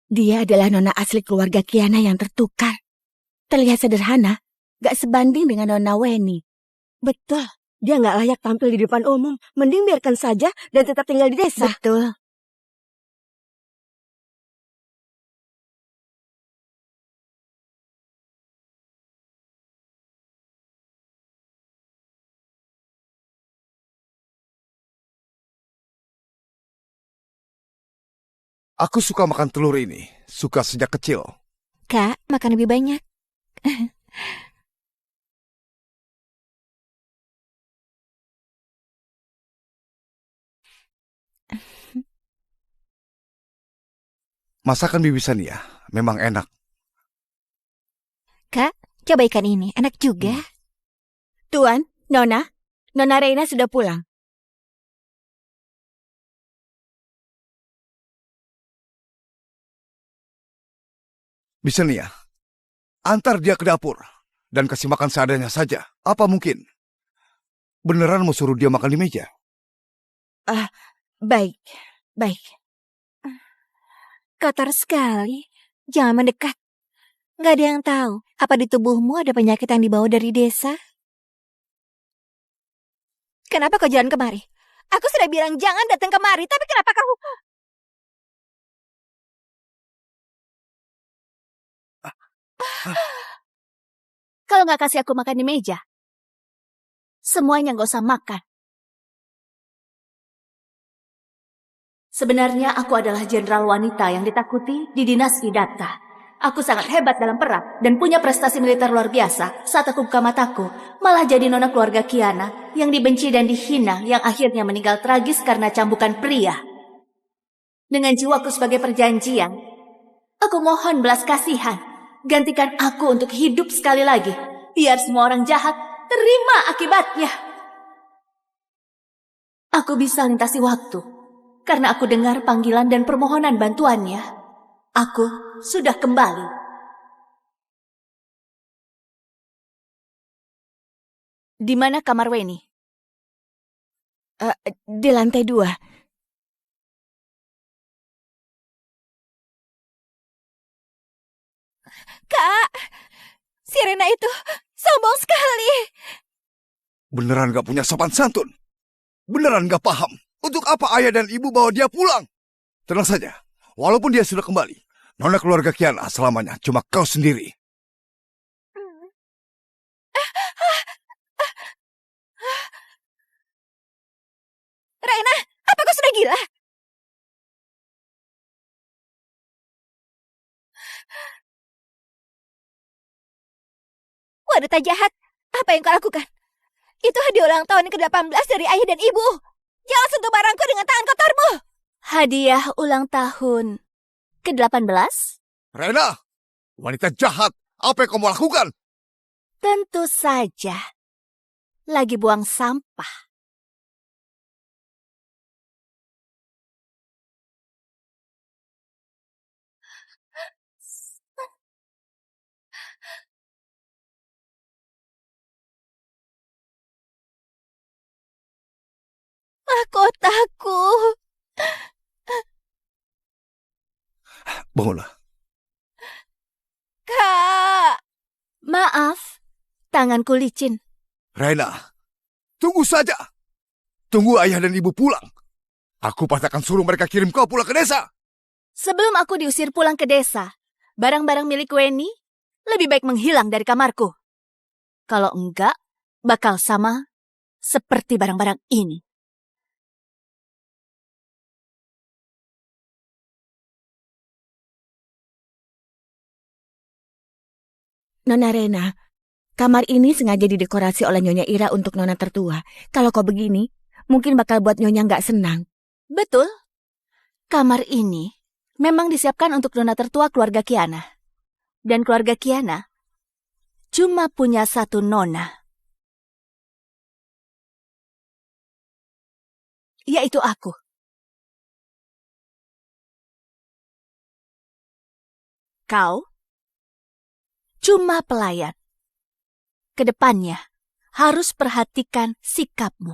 Dia adalah nona asli keluarga Kiana yang tertukar. Terlihat sederhana, gak sebanding dengan Nona Weni. Betul, dia gak layak tampil di depan umum. Mending biarkan saja dan tetap tinggal di desa. Betul. Aku suka makan telur ini, suka sejak kecil. Kak, makan lebih banyak. Masakan Bibi Sania memang enak. Kak, coba ikan ini, enak juga. Tuan, Nona Reina sudah pulang. Bibi Sania, antar dia ke dapur dan kasih makan seadanya saja. Apa mungkin? Beneran mau suruh dia makan di meja? Baik. Kotor sekali. Jangan mendekat. Gak ada yang tahu. Apa di tubuhmu ada penyakit yang dibawa dari desa? Kenapa kau jalan kemari? Aku sudah bilang jangan datang kemari, tapi kenapa kamu... Kalau nggak kasih aku makan di meja, semuanya nggak usah makan. Sebenarnya aku adalah jenderal wanita yang ditakuti di dinasti Datta. Aku sangat hebat dalam perang dan punya prestasi militer luar biasa. Saat aku buka mataku, malah jadi nona keluarga Kiana yang dibenci dan dihina, yang akhirnya meninggal tragis karena cambukan pria. Dengan jiwaku sebagai perjanjian, aku mohon belas kasihan. Gantikan aku untuk hidup sekali lagi. Biar semua orang jahat terima akibatnya. Aku bisa lintasi waktu karena aku dengar panggilan dan permohonan bantuannya. Aku sudah kembali. Di mana kamar Weni? Di lantai 2. Kak, si Rena itu sombong sekali. Beneran gak punya sopan santun? Beneran gak paham? Untuk apa ayah dan ibu bawa dia pulang? Tenang saja, walaupun dia sudah kembali, nona keluarga Kiana selamanya cuma kau sendiri. Rena, apa kau sudah gila? Wanita jahat, apa yang kau lakukan? Itu hadiah ulang tahun ke-18 dari ayah dan ibu. Jangan sentuh barangku dengan tangan kotormu. Hadiah ulang tahun ke-18? Rena, wanita jahat, apa yang kau mau lakukan? Tentu saja. Lagi buang sampah. Mahkotaku. Bangunlah. Kak. Maaf, tanganku licin. Rena, tunggu saja. Tunggu ayah dan ibu pulang. Aku pasti akan suruh mereka kirim kau pulang ke desa. Sebelum aku diusir pulang ke desa, barang-barang milik Weni lebih baik menghilang dari kamarku. Kalau enggak, bakal sama seperti barang-barang ini. Nona Rena, kamar ini sengaja didekorasi oleh Nyonya Ira untuk Nona tertua. Kalau kau begini, mungkin bakal buat Nyonya nggak senang. Betul. Kamar ini memang disiapkan untuk Nona tertua keluarga Kiana. Dan keluarga Kiana cuma punya satu Nona. Yaitu aku. Kau cuma pelayan. Kedepannya harus perhatikan sikapmu.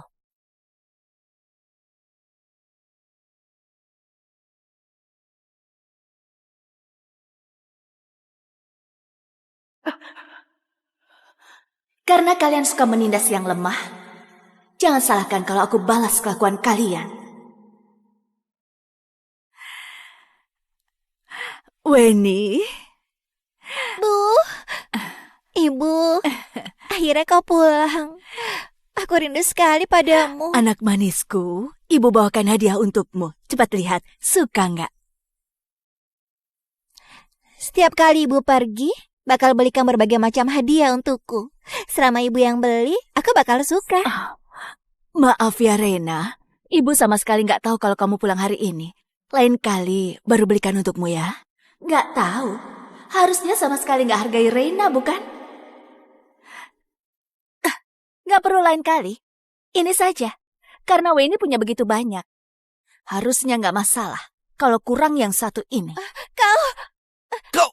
Karena kalian suka menindas yang lemah, jangan salahkan kalau aku balas kelakuan kalian. Weni, Bu, Ibu, akhirnya kau pulang. Aku rindu sekali padamu. anak manisku, ibu bawakan hadiah untukmu. Cepat lihat, suka nggak? Setiap kali ibu pergi, bakal belikan berbagai macam hadiah untukku. Selama ibu yang beli, aku bakal suka. Maaf ya Rena, ibu sama sekali nggak tahu kalau kamu pulang hari ini. Lain kali baru belikan untukmu ya. Nggak tahu. Harusnya sama sekali nggak hargai Reina, bukan? Nggak perlu lain kali. Ini saja, karena Weni punya begitu banyak. Harusnya nggak masalah kalau kurang yang satu ini. Kau, Kau!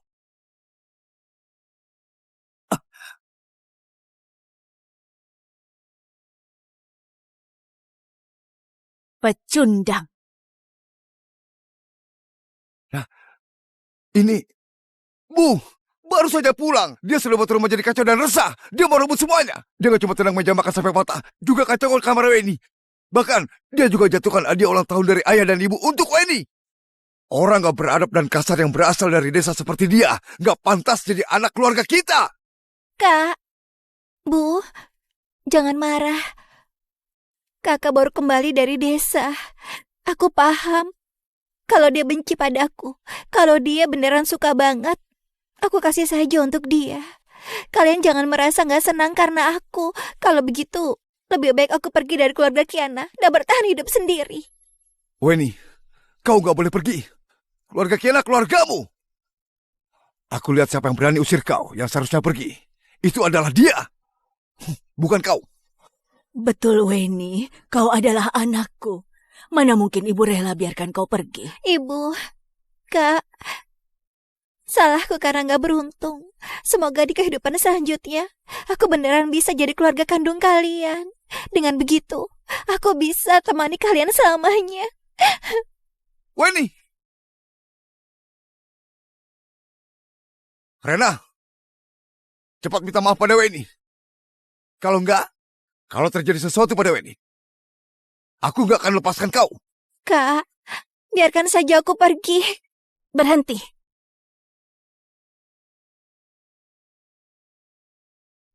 Pecundang. Ini... Bu! Baru saja pulang. Dia sudah buat rumah jadi kacau dan resah. Dia mau rebut semuanya. Dia gak cuma tenang meja makan sampai patah, juga kacau kamar Weni. Bahkan, dia juga jatuhkan hadiah ulang tahun dari ayah dan ibu untuk Weni. Orang gak beradab dan kasar yang berasal dari desa seperti dia gak pantas jadi anak keluarga kita. Kak, Bu, jangan marah. Kakak baru kembali dari desa. Aku paham kalau dia benci padaku. Kalau dia beneran suka banget, aku kasih saja untuk dia. Kalian jangan merasa gak senang karena aku. Kalau begitu, lebih baik aku pergi dari keluarga Kiana dan bertahan hidup sendiri. Weni, kau gak boleh pergi. Keluarga Kiana keluargamu. Aku lihat siapa yang berani usir kau, yang seharusnya pergi. Itu adalah dia. Bukan kau. Betul Weni, kau adalah anakku. Mana mungkin ibu rela biarkan kau pergi. Ibu, Kak, salahku karena gak beruntung. Semoga di kehidupan selanjutnya, aku beneran bisa jadi keluarga kandung kalian. Dengan begitu, aku bisa temani kalian selamanya. Weni! Rena, cepat minta maaf pada Weni. Kalau enggak, kalau terjadi sesuatu pada Weni, aku enggak akan lepaskan kau. Kak, biarkan saja aku pergi. Berhenti.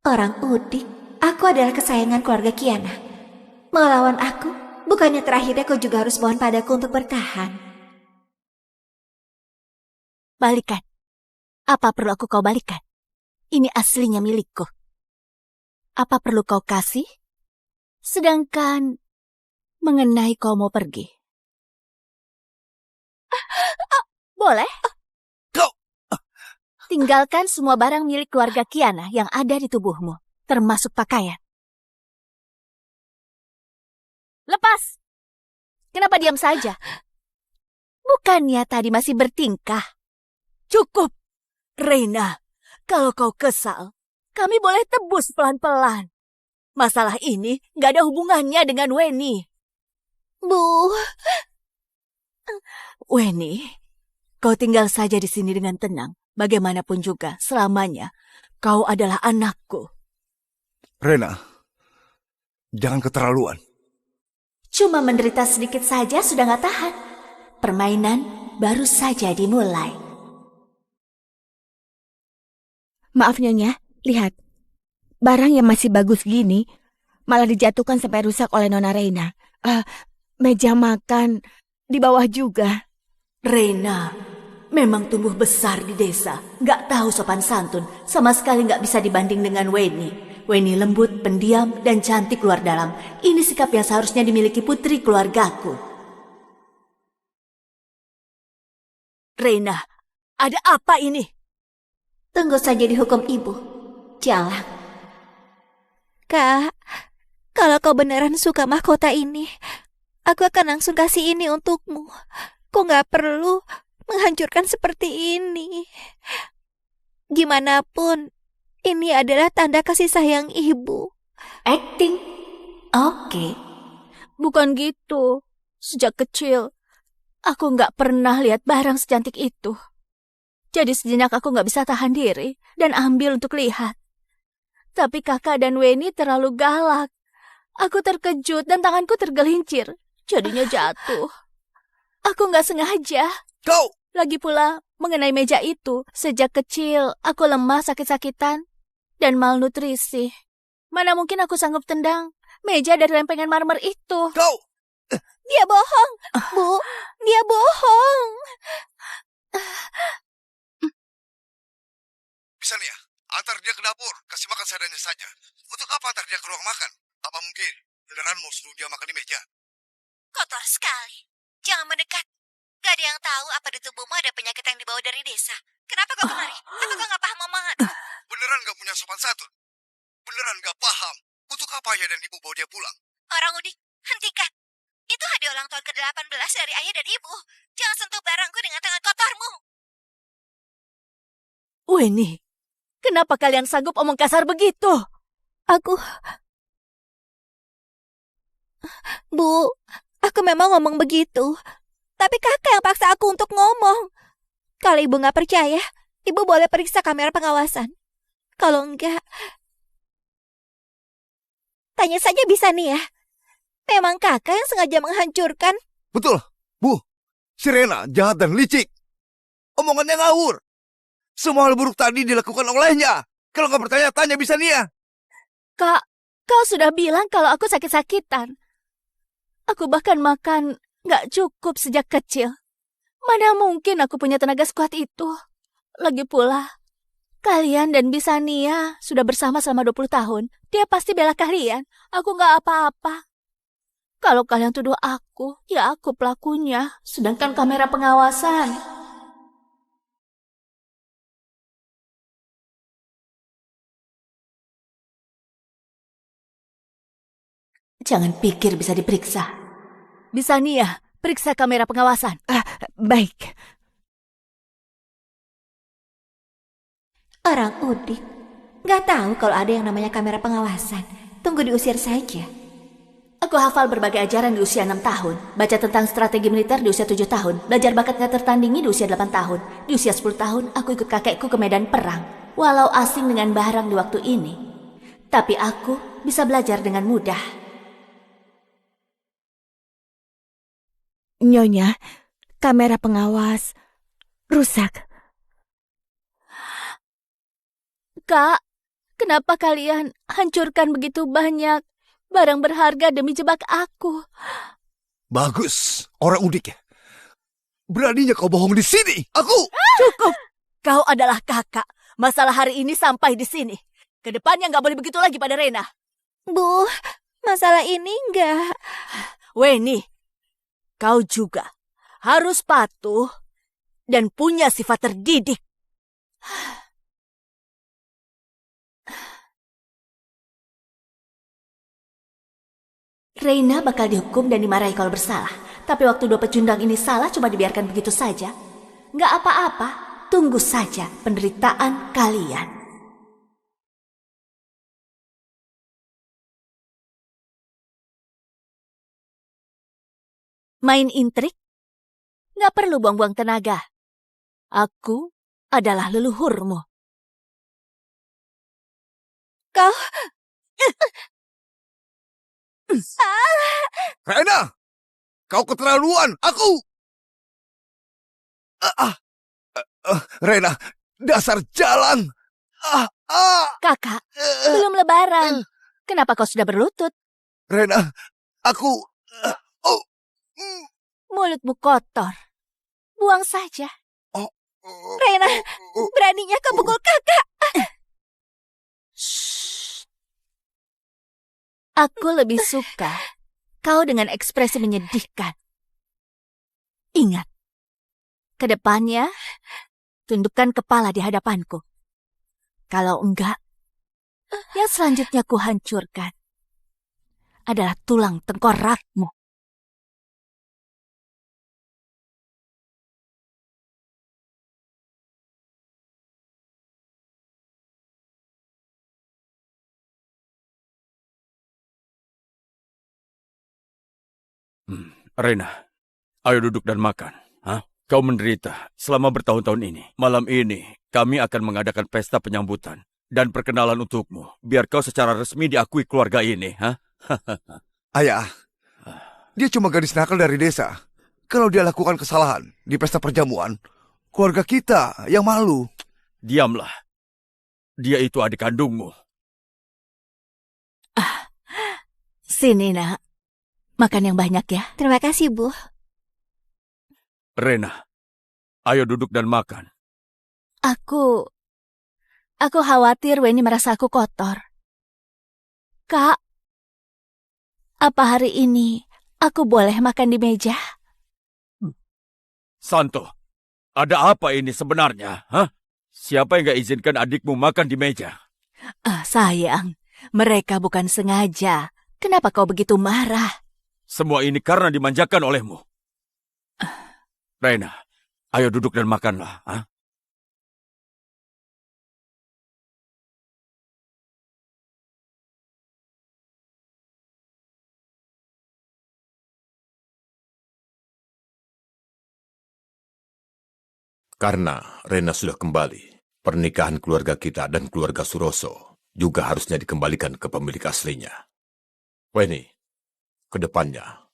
Orang udik, aku adalah kesayangan keluarga Kiana. Melawan aku, bukannya terakhirnya kau juga harus mohon padaku untuk bertahan. Balikan. Apa perlu aku kau balikan? Ini aslinya milikku. Apa perlu kau kasih? Sedangkan mengenai kau mau pergi. Boleh? Kau! Tinggalkan semua barang milik keluarga Kiana yang ada di tubuhmu, termasuk pakaian. Lepas! Kenapa diam saja? Bukannya tadi masih bertingkah? Cukup! Reina, kalau kau kesal, kami boleh tebus pelan-pelan. Masalah ini gak ada hubungannya dengan Weni. Bu, Weni, kau tinggal saja di sini dengan tenang. Bagaimanapun juga, selamanya kau adalah anakku. Rena, jangan keterlaluan. Cuma menderita sedikit saja sudah gak tahan. Permainan baru saja dimulai. Maaf Nyonya, lihat. Barang yang masih bagus gini malah dijatuhkan sampai rusak oleh Nona Reina. Meja makan di bawah juga. Reina memang tumbuh besar di desa. Gak tahu sopan santun. Sama sekali gak bisa dibanding dengan Weni. Weni lembut, pendiam, dan cantik luar dalam. Ini sikap yang seharusnya dimiliki putri keluargaku. Reina, ada apa ini? tunggu saja dihukum ibu. Jalan. Kak, kalau kau beneran suka mahkota ini, aku akan langsung kasih ini untukmu. Kau gak perlu menghancurkan seperti ini. Gimana pun, ini adalah tanda kasih sayang ibu. Acting? Oke. Bukan gitu. Sejak kecil, aku gak pernah lihat barang secantik itu. Jadi sejenak aku gak bisa tahan diri dan ambil untuk lihat. Tapi kakak dan Weni terlalu galak. Aku terkejut dan tanganku tergelincir. Jadinya jatuh. Aku nggak sengaja. Kau! Lagi pula, mengenai meja itu, sejak kecil aku lemah sakit-sakitan dan malnutrisi. Mana mungkin aku sanggup tendang meja dari lempengan marmer itu. Kau! Dia bohong, Bu. Dia bohong. Bisa nih ya, antar dia ke dapur, kasih makan seadanya saja. Untuk apa antar dia ke ruang makan? Apa mungkin beneran mau suruh dia makan di meja? Kotor sekali. Jangan mendekat. Gak ada yang tahu apa di tubuhmu ada penyakit yang dibawa dari desa. Kenapa kau kemari? Apa kau gak paham omongan? Beneran gak punya sopan santun? Beneran gak paham? Untuk apa ayah dan ibu bawa dia pulang? Orang udik, hentikan. Itu hadiah ulang tahun ke-18 dari ayah dan ibu. Jangan sentuh barangku dengan tangan kotormu. Weni, kenapa kalian sanggup omong kasar begitu? Bu, aku memang ngomong begitu. Tapi kakak yang paksa aku untuk ngomong. Kalau ibu gak percaya, ibu boleh periksa kamera pengawasan. Kalau enggak, tanya saja bisa nih ya. Memang kakak yang sengaja menghancurkan. Betul, Bu. Si Rena jahat dan licik. Omongannya ngawur. Semua hal buruk tadi dilakukan olehnya. Kalau nggak bertanya-tanya bisa nih ya. Kak, kau sudah bilang kalau aku sakit-sakitan. Aku bahkan makan nggak cukup sejak kecil. Mana mungkin aku punya tenaga sekuat itu. Lagi pula, kalian dan Bisania sudah bersama selama 20 tahun. Dia pasti bela kalian. Aku nggak apa-apa. Kalau kalian tuduh aku, ya aku pelakunya. Sedangkan kamera pengawasan. Jangan pikir bisa diperiksa. Bisania, periksa kamera pengawasan. Baik. Orang udik. Gak tahu kalau ada yang namanya kamera pengawasan. Tunggu diusir saja. Aku hafal berbagai ajaran di usia 6 tahun. Baca tentang strategi militer di usia 7 tahun. Belajar bakat gak tertandingi di usia 8 tahun. Di usia 10 tahun, aku ikut kakekku ke medan perang. Walau asing dengan barang di waktu ini. Tapi aku bisa belajar dengan mudah. Nyonya, kamera pengawas rusak. Kak, kenapa kalian hancurkan begitu banyak barang berharga demi jebak aku? Bagus, orang udik ya. Beraninya kau bohong di sini. Aku! Cukup! Kau adalah kakak. Masalah hari ini sampai di sini. Kedepannya nggak boleh begitu lagi pada Rena. Bu, masalah ini enggak. Weni, kau juga harus patuh dan punya sifat terdidik. Reina bakal dihukum dan dimarahi kalau bersalah. Tapi waktu 2 pecundang ini salah cuma dibiarkan begitu saja. Nggak apa-apa, tunggu saja penderitaan kalian. Main intrik? Nggak perlu buang-buang tenaga. Aku adalah leluhurmu. Kau... Rena! Kau keterlaluan! Aku! Rena, dasar jalan! Kakak, belum lebaran. Kenapa kau sudah berlutut? Rena, aku... Mulutmu kotor. Buang saja. Rena, beraninya kau pukul kakak. Shh. Aku lebih suka kau dengan ekspresi menyedihkan. Ingat, ke depannya tundukkan kepala di hadapanku. Kalau enggak, yang selanjutnya ku hancurkan adalah tulang tengkorakmu. Rena, ayo duduk dan makan. Kau menderita selama bertahun-tahun ini. Malam ini, kami akan mengadakan pesta penyambutan dan perkenalan untukmu, biar kau secara resmi diakui keluarga ini, ha? Ayah, dia cuma gadis nakal dari desa. Kalau dia lakukan kesalahan di pesta perjamuan, keluarga kita yang malu. Diamlah. Dia itu adik kandungmu. Sini, nak. Makan yang banyak ya. Terima kasih, Bu. Rena, ayo duduk dan makan. Aku khawatir Weni merasa aku kotor. Kak, apa hari ini aku boleh makan di meja? Santo, ada apa ini sebenarnya? Hah? Siapa yang gak izinkan adikmu makan di meja? Sayang, mereka bukan sengaja. Kenapa kau begitu marah? Semua ini karena dimanjakan olehmu. Rena, ayo duduk dan makanlah. Hah? Karena Rena sudah kembali, pernikahan keluarga kita dan keluarga Suroso juga harusnya dikembalikan ke pemilik aslinya. Weni, ke depannya,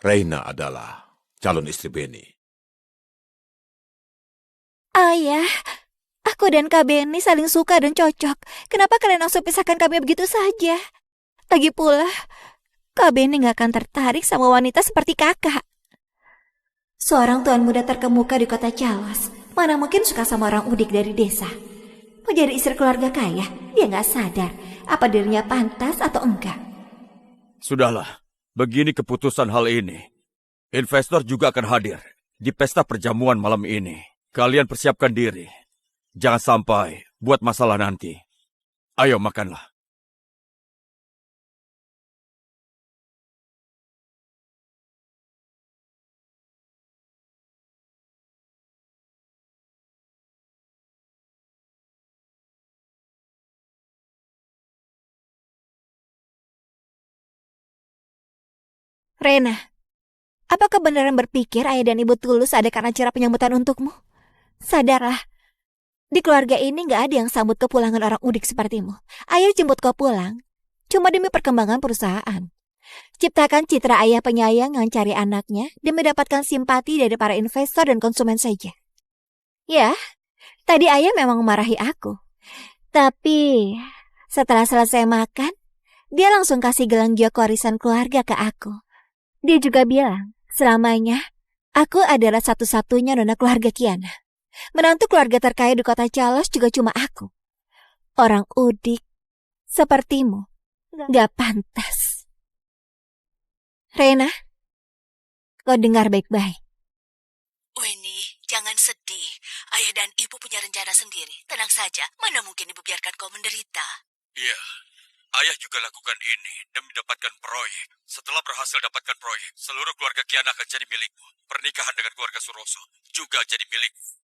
Rena adalah calon istri Beni. Ayah, aku dan Kak Beni saling suka dan cocok. Kenapa kalian langsung pisahkan kami begitu saja? Lagi pula, Kak Beni gak akan tertarik sama wanita seperti kakak. Seorang tuan muda terkemuka di kota Cawas, mana mungkin suka sama orang udik dari desa. Mau jadi istri keluarga kaya, dia gak sadar apa dirinya pantas atau enggak. Sudahlah, begini keputusan hal ini. Investor juga akan hadir di pesta perjamuan malam ini. Kalian persiapkan diri. Jangan sampai buat masalah nanti. Ayo makanlah. Rena, apakah beneran berpikir ayah dan ibu tulus ada karena acara penyambutan untukmu? Sadarlah, di keluarga ini gak ada yang sambut kepulangan orang udik sepertimu. Ayah jemput kau pulang cuma demi perkembangan perusahaan. Ciptakan citra ayah penyayang yang cari anaknya demi mendapatkan simpati dari para investor dan konsumen saja. Ya, tadi ayah memang memarahi aku. Tapi setelah selesai makan, dia langsung kasih gelang giok warisan keluarga ke aku. Dia juga bilang, selamanya aku adalah satu-satunya nona keluarga Kiana. Menantu keluarga terkaya di kota Calos juga cuma aku. Orang udik sepertimu gak pantas. Rena, kau dengar baik-baik. Weni, jangan sedih. Ayah dan ibu punya rencana sendiri. Tenang saja, mana mungkin ibu biarkan kau menderita. Iya, ayah juga lakukan ini demi mendapatkan proyek. Setelah berhasil dapatkan proyek, seluruh keluarga Kiana akan jadi milikmu. Pernikahan dengan keluarga Suroso juga jadi milikmu.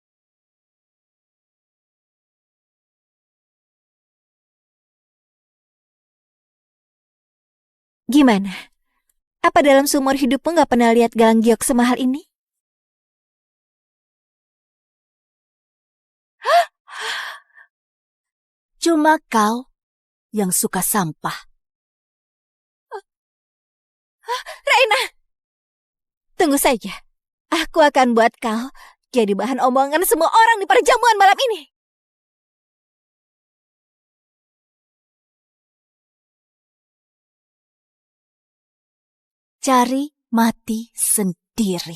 Gimana? Apa dalam seumur hidupmu gak pernah lihat gelang giok semahal ini? Cuma kau yang suka sampah. Raina! Tunggu saja. Aku akan buat kau jadi bahan omongan semua orang di perjamuan malam ini. Cari mati sendiri.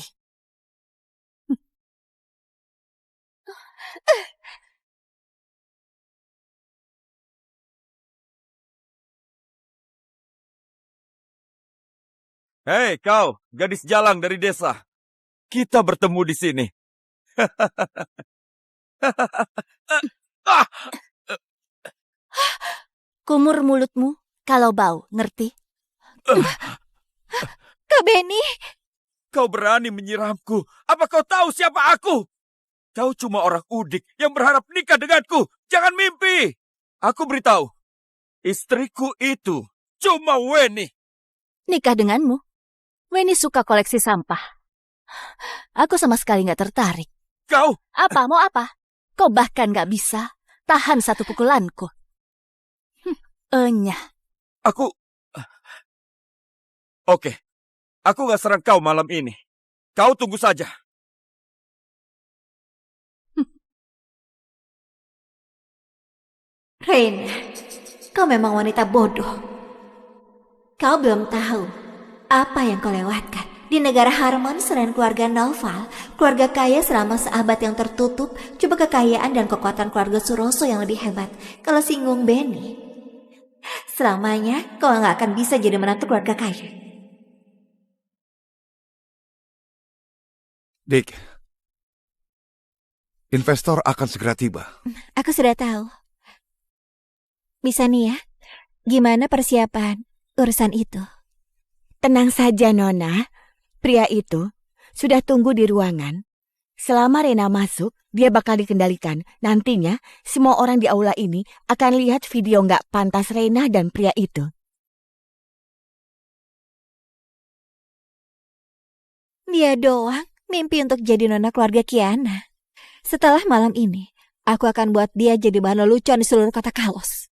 Hei kau, gadis jalang dari desa. Kita bertemu di sini. Kumur mulutmu kalau bau, ngerti? Kak Beni, Kau berani menyiramku. Apa kau tahu siapa aku? Kau cuma orang udik yang berharap nikah denganku. Jangan mimpi. Aku beritahu, istriku itu cuma Weni. Nikah denganmu? Weni suka koleksi sampah. Aku sama sekali gak tertarik. Kau, Apa, mau apa? Kau bahkan gak bisa tahan satu pukulanku. Enyah. Aku... Oke, aku gak serang kau malam ini. Kau tunggu saja. Reina, kau memang wanita bodoh. Kau belum tahu apa yang kau lewatkan. Di negara Harmon selain keluarga Naufal, keluarga kaya selama seabad yang tertutup, coba kekayaan dan kekuatan keluarga Suroso yang lebih hebat. Kalau singgung Benny, selamanya kau nggak akan bisa jadi menantu keluarga kaya. Dick, investor akan segera tiba. Aku sudah tahu. Bisa nih ya, gimana persiapan urusan itu? Tenang saja, Nona. Pria itu sudah tunggu di ruangan. Selama Rena masuk, dia bakal dikendalikan. Nantinya, semua orang di aula ini akan lihat video nggak pantas Rena dan pria itu. Dia doang mimpi untuk jadi nona keluarga Kiana. Setelah malam ini, aku akan buat dia jadi bahan lelucon di seluruh kota Kalos.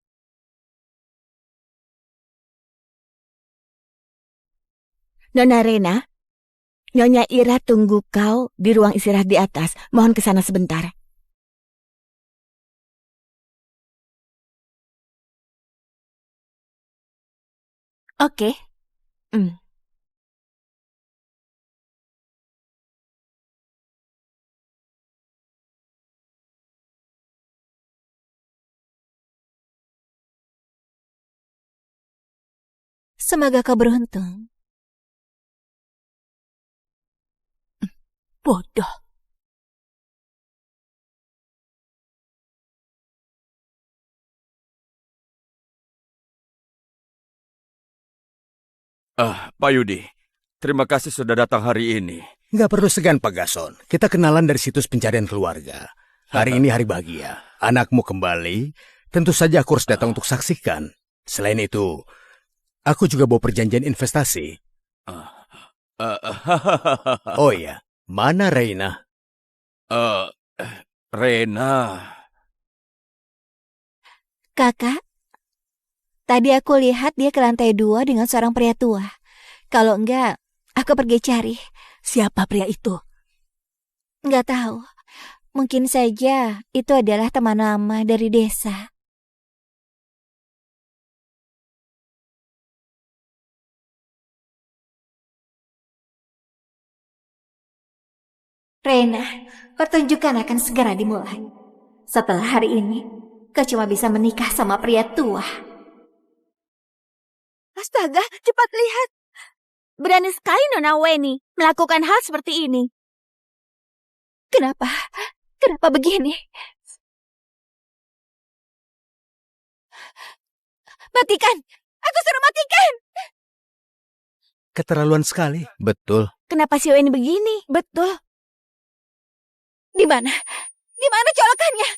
Nona Rena, Nyonya Ira tunggu kau di ruang istirahat di atas. Mohon ke sana sebentar. Oke. Semoga kau beruntung. Bodoh. Pak Yudi, terima kasih sudah datang hari ini. Nggak perlu segan, Pak Gason. Kita kenalan dari situs pencarian keluarga. Hari ini hari bahagia. Anakmu kembali. Tentu saja aku harus datang untuk saksikan. Selain itu, aku juga bawa perjanjian investasi. Oh iya, mana Reina? Rena. Kakak, tadi aku lihat dia ke lantai 2 dengan seorang pria tua. Kalau enggak, aku pergi cari. Siapa pria itu? Enggak tahu. Mungkin saja itu adalah teman lama dari desa. Reina, pertunjukan akan segera dimulai. Setelah hari ini, kau cuma bisa menikah sama pria tua. Astaga, cepat lihat. Berani sekali Nona Weni melakukan hal seperti ini. Kenapa? Kenapa begini? Matikan! Aku suruh matikan! Keterlaluan sekali. Betul. Kenapa si Weni begini? Betul. Di mana? Di mana colokannya?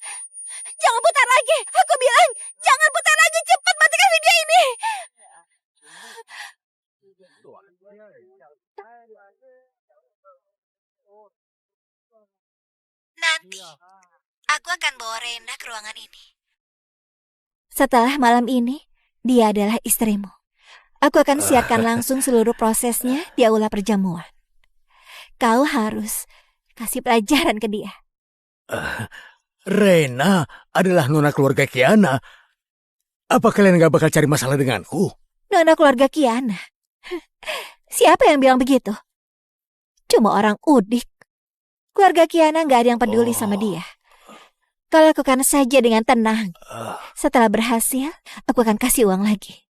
Jangan putar lagi. Aku bilang, jangan putar lagi. Cepat matikan video ini. Nanti, aku akan bawa Rena ke ruangan ini. Setelah malam ini, dia adalah istrimu. Aku akan siarkan langsung seluruh prosesnya di aula perjamuan. Kau harus kasih pelajaran ke dia. Reina adalah nona keluarga Kiana. Apa kalian gak bakal cari masalah denganku? Nona keluarga Kiana. Siapa yang bilang begitu? Cuma orang udik. Keluarga Kiana gak ada yang peduli sama dia. Kau lakukan saja dengan tenang. Setelah berhasil, aku akan kasih uang lagi.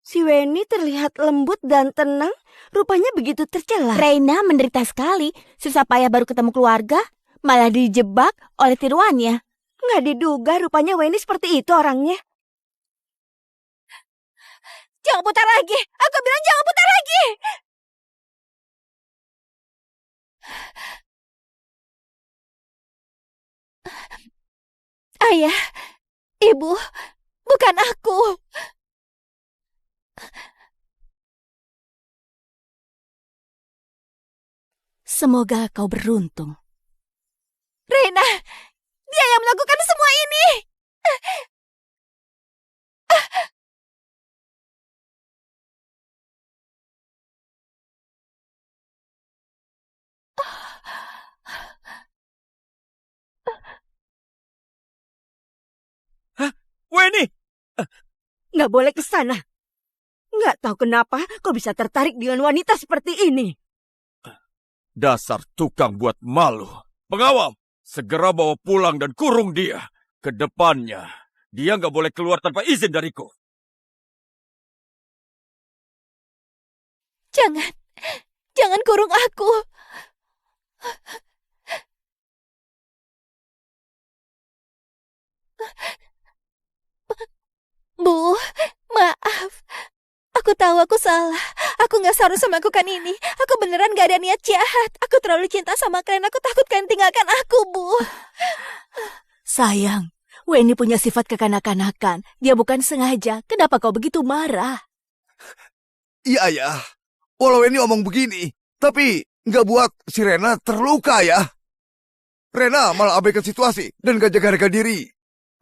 Si Weni terlihat lembut dan tenang, rupanya begitu tercela. Reina menderita sekali, susah payah baru ketemu keluarga, malah dijebak oleh tiruannya. Nggak diduga rupanya Weni seperti itu orangnya. Jangan putar lagi! Aku bilang jangan putar lagi! Ayah, Ibu, bukan aku. Semoga kau beruntung. Reina, dia yang melakukan semua ini. Nggak boleh ke sana. Nggak tahu kenapa kau bisa tertarik dengan wanita seperti ini. Dasar tukang buat malu. Pengawal, segera bawa pulang dan kurung dia. Kedepannya, dia nggak boleh keluar tanpa izin dariku. Jangan kurung aku. Bu, maaf. Aku tahu aku salah. Aku nggak seharusnya melakukan ini. Aku beneran gak ada niat jahat. Aku terlalu cinta sama kalian. Aku takut kalian tinggalkan aku, Bu. Sayang, Weni punya sifat kekanak-kanakan. Dia bukan sengaja. Kenapa kau begitu marah? Iya, Ayah. Walau ini omong begini, tapi nggak buat si Rena terluka, ya. Rena malah abaikan situasi dan gak jaga harga diri.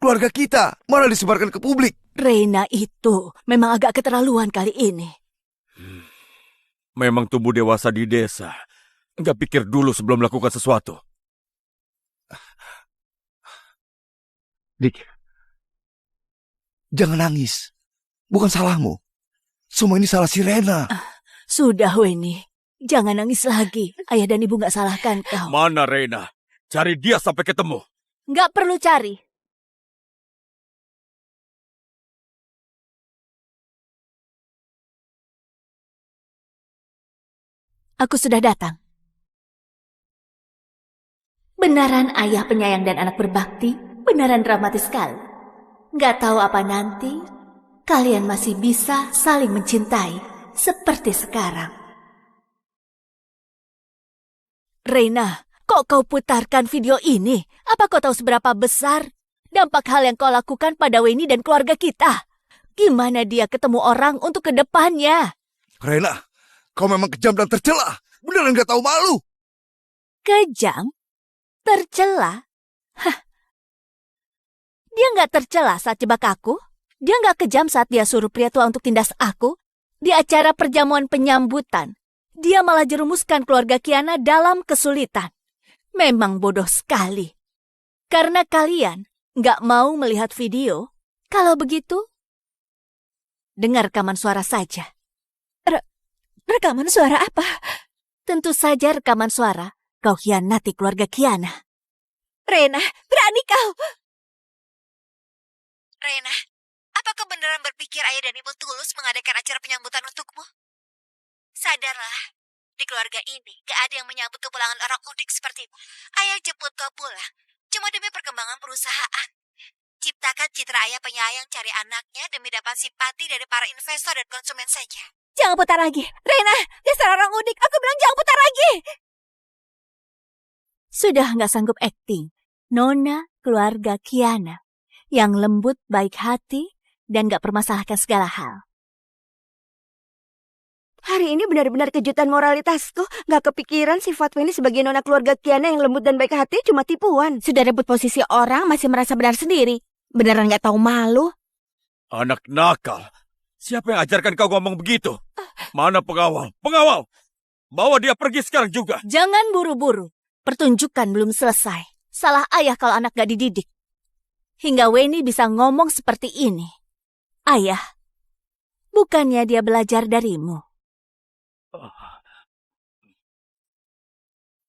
Keluarga kita malah disebarkan ke publik. Reina itu memang agak keterlaluan kali ini. Memang tumbuh dewasa di desa. Nggak pikir dulu sebelum melakukan sesuatu. Dik, jangan nangis. Bukan salahmu. Semua ini salah si Rena. Sudah, Weni. Jangan nangis lagi. Ayah dan ibu nggak salahkan kau. Mana Reina? Cari dia sampai ketemu. Nggak perlu cari. Aku sudah datang. Benaran ayah penyayang dan anak berbakti, benaran dramatis sekali. Nggak tahu apa nanti, kalian masih bisa saling mencintai seperti sekarang. Reina, kok kau putarkan video ini? Apa kau tahu seberapa besar dampak hal yang kau lakukan pada Weni dan keluarga kita? Gimana dia ketemu orang untuk kedepannya? Rena, kau memang kejam dan tercela. Beneran gak tahu malu. Kejam? Tercela? Hah. Dia nggak tercela saat jebak aku. Dia nggak kejam saat dia suruh pria tua untuk tindas aku. Di acara perjamuan penyambutan, dia malah jerumuskan keluarga Kiana dalam kesulitan. Memang bodoh sekali. Karena kalian nggak mau melihat video. Kalau begitu, dengar rekaman suara saja. Rekaman suara apa? Tentu saja rekaman suara kau hianati keluarga Kiana. Rena, berani kau! Rena, apa kau beneran berpikir ayah dan ibu tulus mengadakan acara penyambutan untukmu? Sadarlah, di keluarga ini gak ada yang menyambut kepulangan orang udik sepertimu. Ayah jemput kau pulang, cuma demi perkembangan perusahaan. Ciptakan citra ayah penyayang cari anaknya demi dapat simpati dari para investor dan konsumen saja. Jangan putar lagi. Rena, dasar orang udik. Aku bilang jangan putar lagi. Sudah nggak sanggup akting. Nona keluarga Kiana. Yang lembut, baik hati, dan nggak permasalahkan segala hal. Hari ini benar-benar kejutan moralitasku. Gak kepikiran sifat Weni sebagai nona keluarga Kiana yang lembut dan baik hati cuma tipuan. Sudah rebut posisi orang masih merasa benar sendiri. Beneran gak tahu malu. Anak nakal. Siapa yang ajarkan kau ngomong begitu? Mana pengawal? Pengawal! Bawa dia pergi sekarang juga. Jangan buru-buru. Pertunjukan belum selesai. Salah ayah kalau anak gak dididik. Hingga Weni bisa ngomong seperti ini. Ayah, bukannya dia belajar darimu?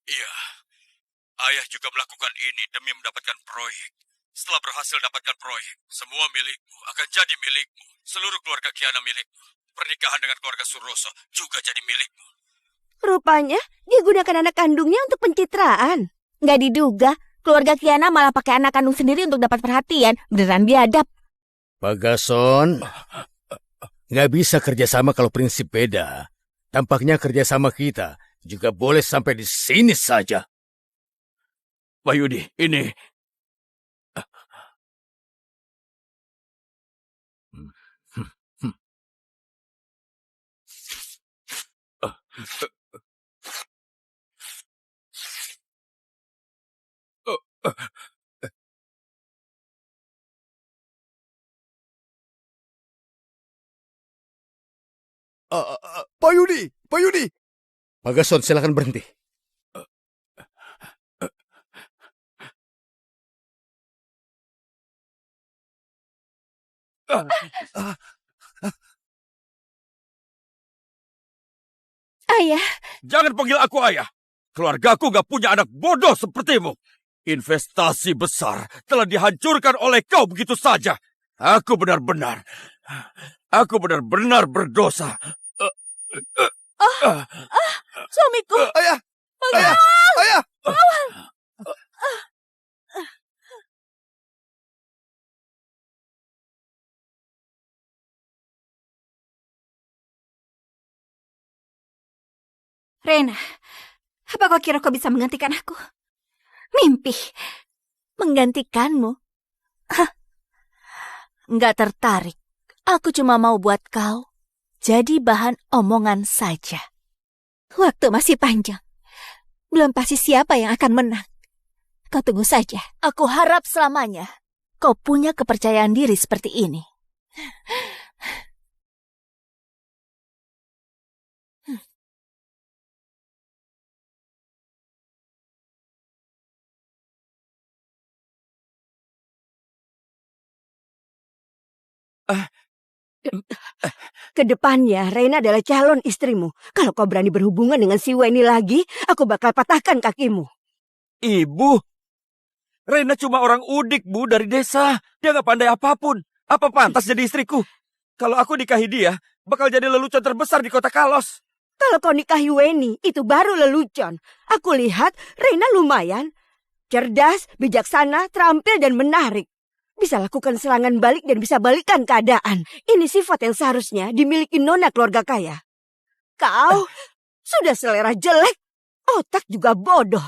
Iya, ayah juga melakukan ini demi mendapatkan proyek. Setelah berhasil dapatkan proyek, semua milikmu akan jadi milikmu. Seluruh keluarga Kiana milikmu. Pernikahan dengan keluarga Suroso juga jadi milikmu. Rupanya dia gunakan anak kandungnya untuk pencitraan. Gak diduga, keluarga Kiana malah pakai anak kandung sendiri untuk dapat perhatian. Beneran biadab. Pagason, nggak bisa kerjasama kalau prinsip beda. Tampaknya kerjasama kita juga boleh sampai di sini saja. Pak Yudi, ini... Pak Yudi, Pak Yudi. Pagason, silakan berhenti. Ayah, Jangan panggil aku ayah. Keluargaku gak punya anak bodoh sepertimu. Investasi besar telah dihancurkan oleh kau begitu saja. Aku benar-benar berdosa. Suamiku! Ayah! Ayah! Ayah! Rena, apa kau kira kau bisa menggantikan aku? Mimpi. Menggantikanmu? Hah, nggak tertarik. Aku cuma mau buat kau jadi bahan omongan saja. Waktu masih panjang. Belum pasti siapa yang akan menang. Kau tunggu saja. Aku harap selamanya kau punya kepercayaan diri seperti ini. Kedepannya, Reina adalah calon istrimu. Kalau kau berani berhubungan dengan si Weni lagi, aku bakal patahkan kakimu. Ibu, Rena cuma orang udik, Bu, dari desa. Dia gak pandai apapun. Apa pantas jadi istriku? Kalau aku nikahi dia, bakal jadi lelucon terbesar di kota Kalos. Kalau kau nikahi Weni, itu baru lelucon. Aku lihat Reina lumayan. Cerdas, bijaksana, terampil, dan menarik. Bisa lakukan serangan balik dan bisa balikan keadaan. Ini sifat yang seharusnya dimiliki nona keluarga kaya. Kau sudah selera jelek, otak juga bodoh.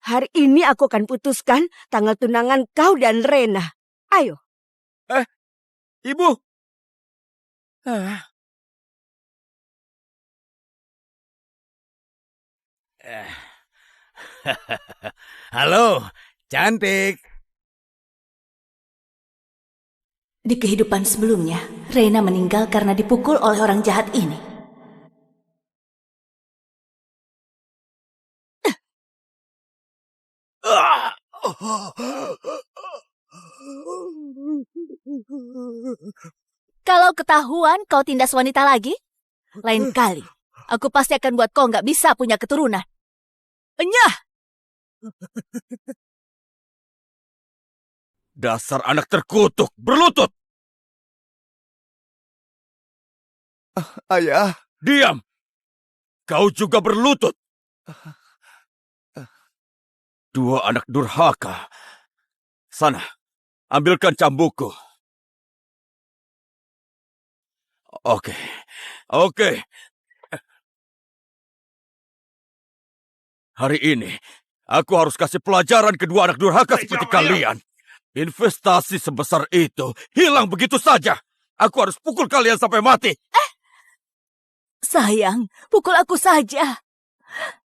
Hari ini aku akan putuskan tanggal tunangan kau dan Rena. Ayo. Ibu. Halo, cantik. Di kehidupan sebelumnya, Reina meninggal karena dipukul oleh orang jahat ini. Kalau ketahuan kau tindas wanita lagi, lain kali aku pasti akan buat kau nggak bisa punya keturunan. Enyah! Dasar anak terkutuk, berlutut. Ayah. Diam. Kau juga berlutut. Dua anak durhaka. Sana, ambilkan cambukku. Oke. Hari ini, aku harus kasih pelajaran kedua anak durhaka seperti kalian. Investasi sebesar itu hilang begitu saja. Aku harus pukul kalian sampai mati. Sayang, pukul aku saja.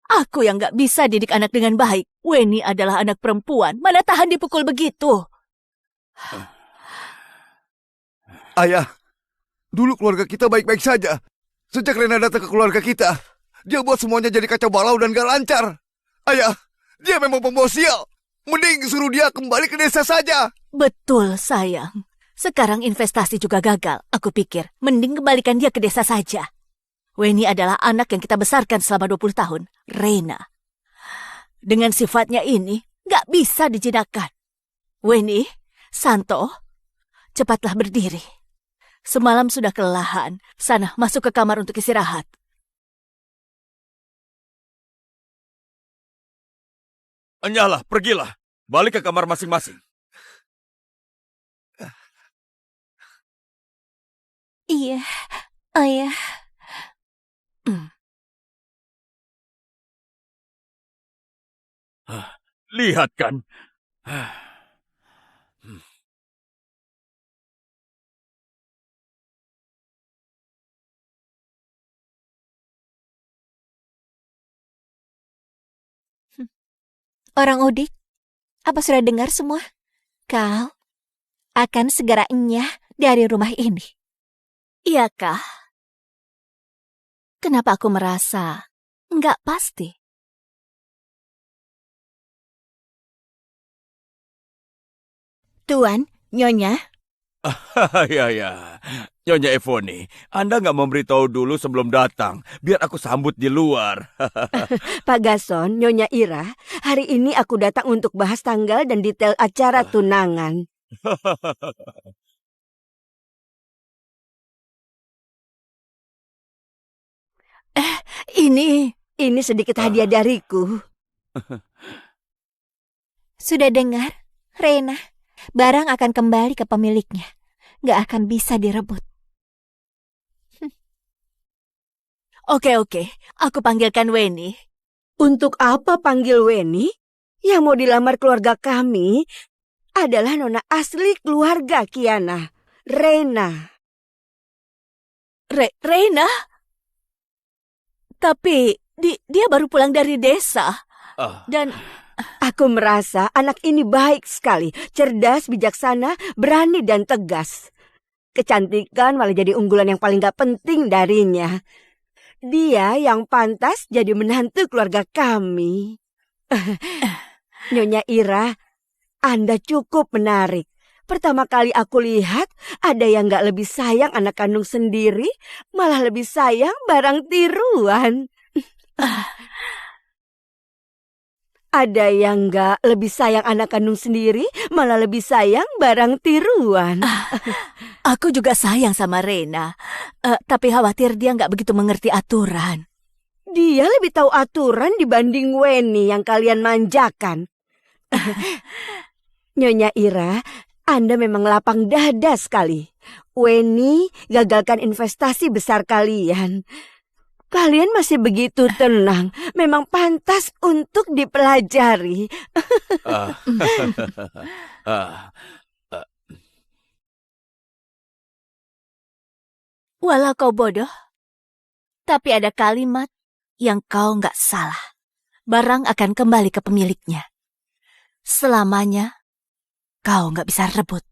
Aku yang nggak bisa didik anak dengan baik. Weni adalah anak perempuan. Mana tahan dipukul begitu? Ayah, dulu keluarga kita baik-baik saja. Sejak Rena datang ke keluarga kita, dia buat semuanya jadi kacau balau dan gak lancar. Ayah, dia memang pembawa sial. Mending suruh dia kembali ke desa saja. Betul, sayang. Sekarang investasi juga gagal. Aku pikir, mending kembalikan dia ke desa saja. Weni adalah anak yang kita besarkan selama 20 tahun. Rena. Dengan sifatnya ini, gak bisa dijinakkan. Weni, Santo, cepatlah berdiri. Semalam sudah kelelahan. Sana, masuk ke kamar untuk istirahat. Enyalah, pergilah. Balik ke kamar masing-masing. Iya, ayah. Lihat kan. Orang udik, apa sudah dengar semua? Kau akan segera enyah dari rumah ini. Iyakah? Kenapa aku merasa nggak pasti? Tuan, Nyonya, Ya, ya. Nyonya Evoni, Anda nggak memberitahu dulu sebelum datang, biar aku sambut di luar. Pak Gason, Nyonya Ira, hari ini aku datang untuk bahas tanggal dan detail acara tunangan. Ini sedikit hadiah dariku. Sudah dengar, Rena? Barang akan kembali ke pemiliknya. Gak akan bisa direbut. Oke, aku panggilkan Weni. Untuk apa panggil Weni? Yang mau dilamar keluarga kami adalah nona asli keluarga Kiana, Rena. Rena? Tapi dia baru pulang dari desa. Dan aku merasa anak ini baik sekali, cerdas, bijaksana, berani dan tegas. Kecantikan malah jadi unggulan yang paling gak penting darinya. Dia yang pantas jadi menantu keluarga kami. Nyonya Ira, Anda cukup menarik. Pertama kali aku lihat ada yang gak lebih sayang anak kandung sendiri, malah lebih sayang barang tiruan. Ada yang gak lebih sayang anak kandung sendiri, malah lebih sayang barang tiruan. aku juga sayang sama Rena. Tapi khawatir dia nggak begitu mengerti aturan. Dia lebih tahu aturan dibanding Weni yang kalian manjakan. Nyonya Ira, Anda memang lapang dada sekali. Weni gagalkan investasi besar kalian. Kalian masih begitu tenang. Memang pantas untuk dipelajari. Walau kau bodoh, tapi ada kalimat yang kau nggak salah. Barang akan kembali ke pemiliknya. Selamanya kau nggak bisa rebut.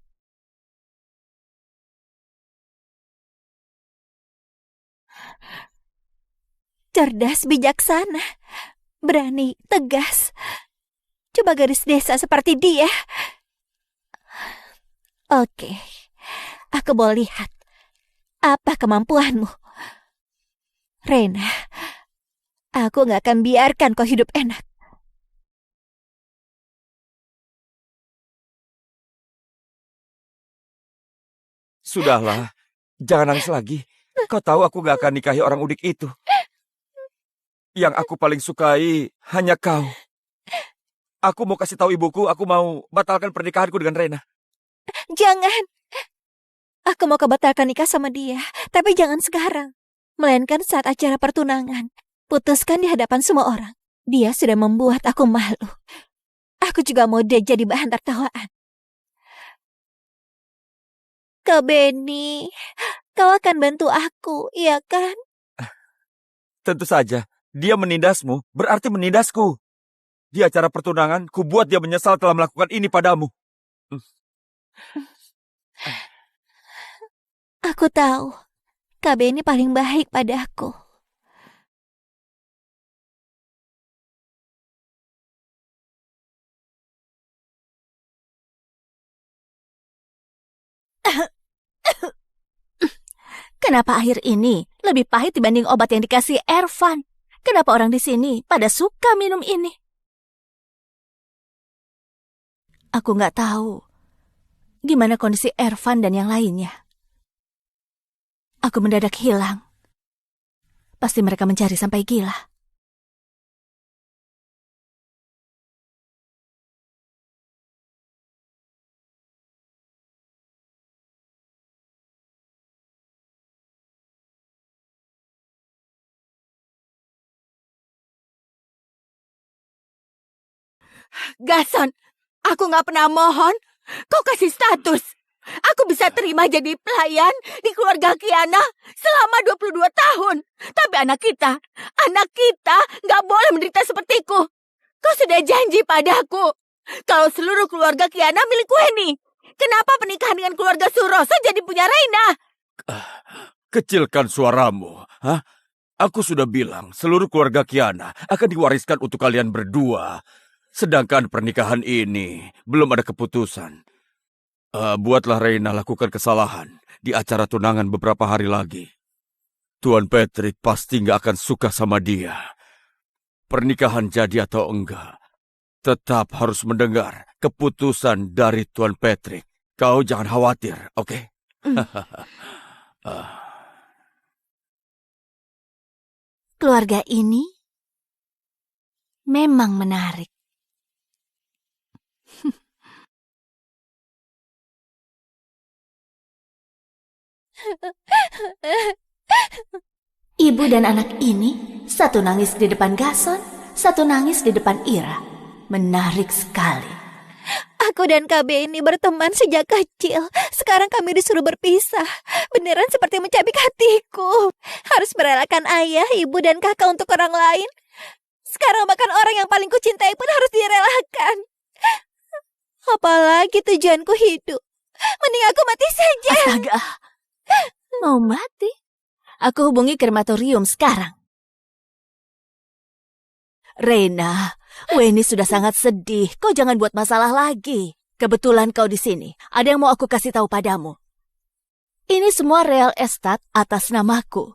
Cerdas, bijaksana, berani, tegas. Coba gadis desa seperti dia. Oke, aku mau lihat apa kemampuanmu. Rena, aku gak akan biarkan kau hidup enak. Sudahlah, jangan nangis lagi. Kau tahu aku gak akan nikahi orang udik itu. Yang aku paling sukai hanya kau. Aku mau kasih tahu ibuku, aku mau batalkan pernikahanku dengan Rena. Jangan. Aku mau kebatalkan nikah sama dia, tapi jangan sekarang. Melainkan saat acara pertunangan. Putuskan di hadapan semua orang. Dia sudah membuat aku malu. Aku juga mau dia jadi bahan tertawaan. Kak Benny, kau akan bantu aku, iya kan? Tentu saja, dia menindasmu, berarti menindasku. Di acara pertunangan, ku buat dia menyesal telah melakukan ini padamu. Aku tahu, Kak Benny paling baik padaku. Kenapa air ini lebih pahit dibanding obat yang dikasih Ervan? Kenapa orang di sini pada suka minum ini? Aku nggak tahu gimana kondisi Ervan dan yang lainnya. Aku mendadak hilang. Pasti mereka mencari sampai gila. Gason, aku gak pernah mohon kau kasih status. Aku bisa terima jadi pelayan di keluarga Kiana selama 22 tahun. Tapi anak kita gak boleh menderita sepertiku. Kau sudah janji padaku kalau seluruh keluarga Kiana milik Weni. Kenapa pernikahan dengan keluarga Suroso jadi punya Reina? Kecilkan suaramu. Hah? Aku sudah bilang seluruh keluarga Kiana akan diwariskan untuk kalian berdua. Sedangkan pernikahan ini belum ada keputusan. Buatlah Reina lakukan kesalahan di acara tunangan beberapa hari lagi. Tuan Patrick pasti nggak akan suka sama dia. Pernikahan jadi atau enggak, tetap harus mendengar keputusan dari Tuan Patrick. Kau jangan khawatir, oke? Keluarga ini memang menarik. Ibu dan anak ini, satu nangis di depan Gason, satu nangis di depan Ira. Menarik sekali. Aku dan KB ini berteman sejak kecil. Sekarang kami disuruh berpisah. Beneran seperti mencabik hatiku. Harus merelakan ayah, ibu, dan kakak untuk orang lain. Sekarang bahkan orang yang paling kucintai pun harus direlakan. Apalagi tujuanku hidup. Mending aku mati saja. Astaga, mau mati? Aku hubungi krematorium sekarang. Reina, Weni sudah sangat sedih. Kau jangan buat masalah lagi. Kebetulan kau di sini. Ada yang mau aku kasih tahu padamu. Ini semua real estate atas namaku.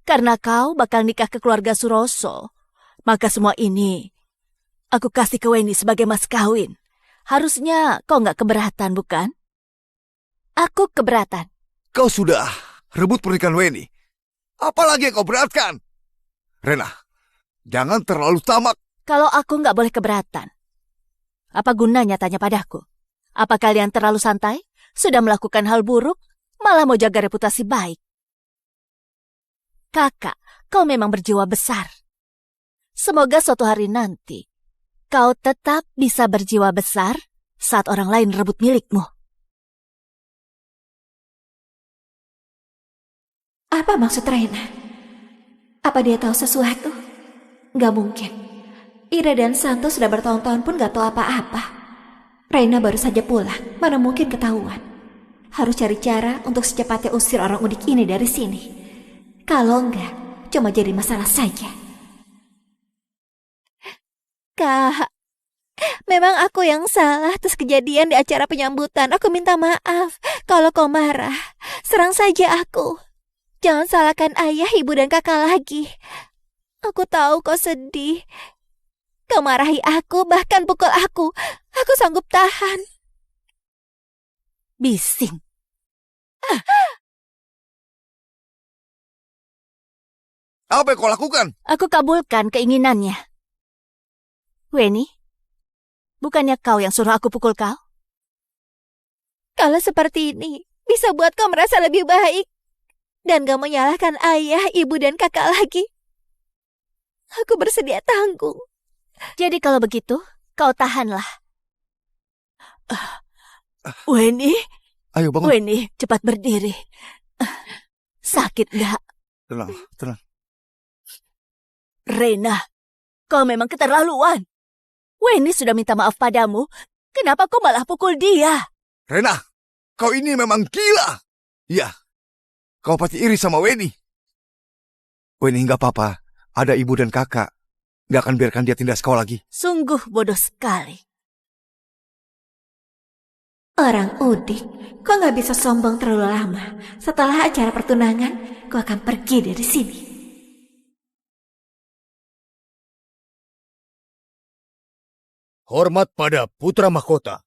Karena kau bakal nikah ke keluarga Suroso, maka semua ini aku kasih ke Weni sebagai mas kawin. Harusnya kau nggak keberatan, bukan? Aku keberatan. Kau sudah rebut pernikahan Weni. Apalagi yang kau beratkan? Rena, jangan terlalu tamak. Kalau aku nggak boleh keberatan, apa gunanya tanya padaku? Apa kalian terlalu santai? Sudah melakukan hal buruk, malah mau jaga reputasi baik. Kakak, kau memang berjiwa besar. Semoga suatu hari nanti, kau tetap bisa berjiwa besar saat orang lain rebut milikmu. Apa maksud Reina? Apa dia tahu sesuatu? Gak mungkin. Ira dan Santo sudah bertahun-tahun pun gak tahu apa-apa. Reina baru saja pulang, mana mungkin ketahuan. Harus cari cara untuk secepatnya usir orang udik ini dari sini. Kalau enggak, cuma jadi masalah saja. Kak, memang aku yang salah atas kejadian di acara penyambutan. Aku minta maaf. Kalau kau marah, serang saja aku. Jangan salahkan ayah, ibu, dan kakak lagi. Aku tahu kau sedih. Kau marahi aku, bahkan pukul aku. Aku sanggup tahan. Bising. Apa yang kau lakukan? Aku kabulkan keinginannya. Weni, bukannya kau yang suruh aku pukul kau? Kalau seperti ini, bisa buat kau merasa lebih baik. Dan gak menyalahkan ayah, ibu, dan kakak lagi. Aku bersedia tanggung. Jadi kalau begitu, kau tahanlah. Weni, Ayo bangun. Weni, cepat berdiri. Sakit gak? Tenang, tenang. Reina, kau memang keterlaluan. Weni sudah minta maaf padamu. Kenapa kau malah pukul dia? Rena, kau ini memang gila. Iya, kau pasti iri sama Weni. Weni nggak apa-apa. Ada ibu dan kakak. Nggak akan biarkan dia tindas kau lagi. Sungguh bodoh sekali. Orang udik, kau gak bisa sombong terlalu lama. Setelah acara pertunangan, kau akan pergi dari sini. Hormat pada putra mahkota.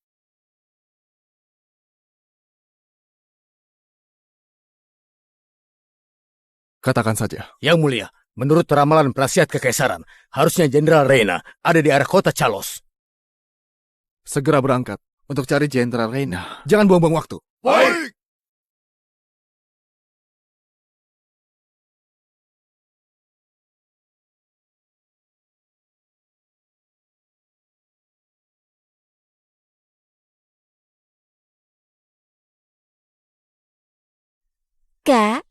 Katakan saja. Yang mulia, menurut ramalan prasiat kekaisaran, harusnya Jenderal Reina ada di arah kota Chalos. Segera berangkat untuk cari Jenderal Reina. Jangan buang-buang waktu. Baik. Kak,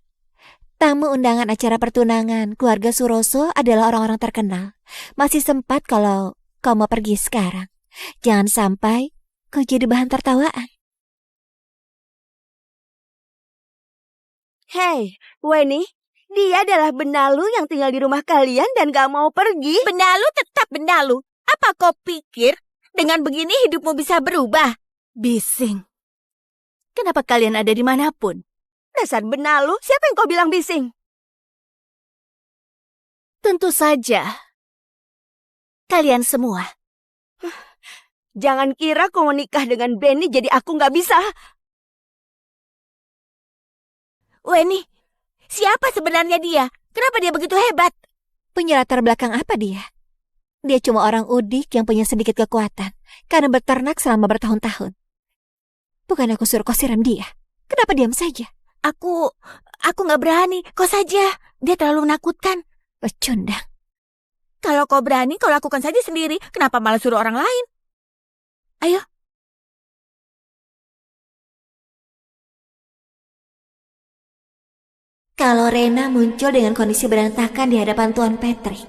tamu undangan acara pertunangan keluarga Suroso adalah orang-orang terkenal. Masih sempat kalau kau mau pergi sekarang. Jangan sampai kau jadi bahan tertawaan. Hei, Weni, dia adalah benalu yang tinggal di rumah kalian dan gak mau pergi. Benalu tetap benalu. Apa kau pikir dengan begini hidupmu bisa berubah? Bising. Kenapa kalian ada dimanapun? Dasar benalu, siapa yang kau bilang bising? Tentu saja. Kalian semua. Jangan kira kau menikah dengan Benny jadi aku nggak bisa. Weni, siapa sebenarnya dia? Kenapa dia begitu hebat? Punya latar belakang apa dia? Dia cuma orang udik yang punya sedikit kekuatan karena berternak selama bertahun-tahun. Bukan aku suruh kau siram dia. Kenapa diam saja? Aku nggak berani. Kau saja. Dia terlalu menakutkan. Pecundang. Kalau kau berani, kau lakukan saja sendiri. Kenapa malah suruh orang lain? Ayo. Kalau Rena muncul dengan kondisi berantakan di hadapan Tuan Patrick,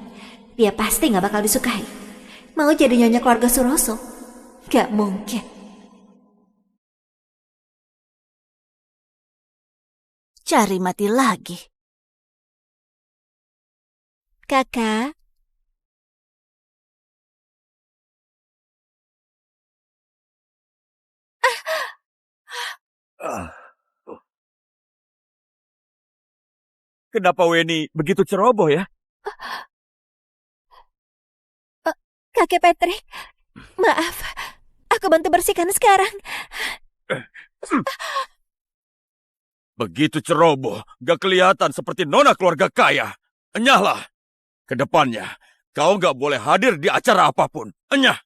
dia pasti nggak bakal disukai. Mau jadi nyonya keluarga Suroso? Gak mungkin. Cari mati lagi. Kakak, Kenapa Weni begitu ceroboh ya? Kakek Patrick, maaf. Aku bantu bersihkan sekarang. Begitu ceroboh, gak kelihatan seperti nona keluarga kaya. Enyahlah. Kedepannya, kau gak boleh hadir di acara apapun. Enyah.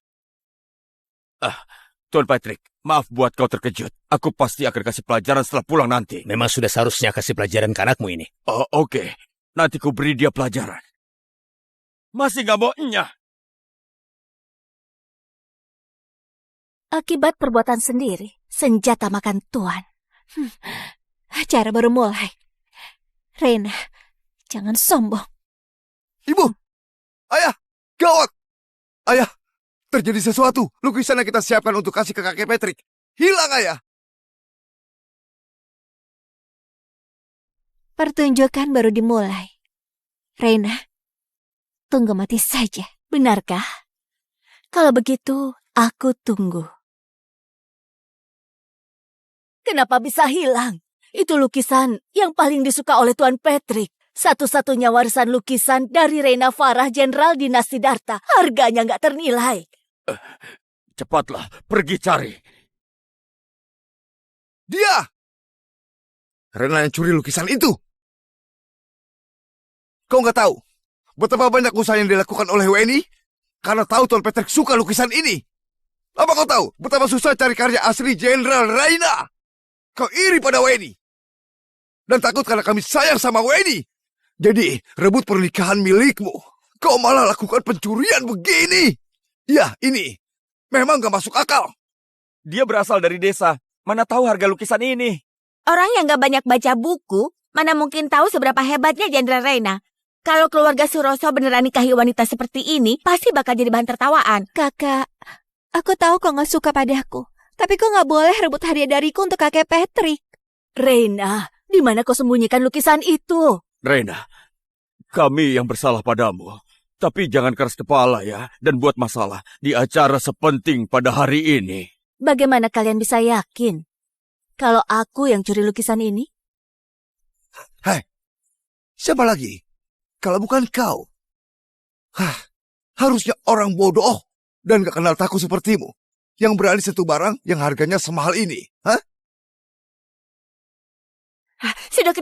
Tuan Patrick, maaf buat kau terkejut. Aku pasti akan kasih pelajaran setelah pulang nanti. Memang sudah seharusnya kasih pelajaran ke anakmu ini. Oh, oke. Nanti ku beri dia pelajaran. Masih gak mau enyah? Akibat perbuatan sendiri, senjata makan tuan. Acara baru mulai. Rena, jangan sombong. Ibu! Ayah! Gawat! Ayah! Terjadi sesuatu. Lukisan yang kita siapkan untuk kasih ke kakek Patrick. Hilang, Ayah! Pertunjukan baru dimulai. Rena, tunggu mati saja. Benarkah? Kalau begitu, aku tunggu. Kenapa bisa hilang? Itu lukisan yang paling disuka oleh Tuan Patrick. Satu-satunya warisan lukisan dari Rena Farah Jenderal Dinasti Darta. Harganya nggak ternilai. Cepatlah, pergi cari. Dia! Rena yang curi lukisan itu. Kau nggak tahu betapa banyak usaha yang dilakukan oleh Weni karena tahu Tuan Patrick suka lukisan ini. Apa kau tahu betapa susah cari karya asli Jenderal Raina? Kau iri pada Weni. Dan takut karena kami sayang sama Weni. Jadi, rebut pernikahan milikmu. Kau malah lakukan pencurian begini. Ya, ini memang gak masuk akal. Dia berasal dari desa. Mana tahu harga lukisan ini? Orang yang gak banyak baca buku, mana mungkin tahu seberapa hebatnya Jenderal Reina. Kalau keluarga Suroso beneran nikahi wanita seperti ini, pasti bakal jadi bahan tertawaan. Kakak, aku tahu kau gak suka padaku. Tapi kau gak boleh rebut hadiah dariku untuk kakek Patrick. Rena, di mana kau sembunyikan lukisan itu? Rena, kami yang bersalah padamu. Tapi jangan keras kepala ya, dan buat masalah di acara sepenting pada hari ini. Bagaimana kalian bisa yakin kalau aku yang curi lukisan ini? Hai, siapa lagi? Kalau bukan kau. Harusnya orang bodoh dan gak kenal takut sepertimu yang berani sentuh barang yang harganya semahal ini. Sudah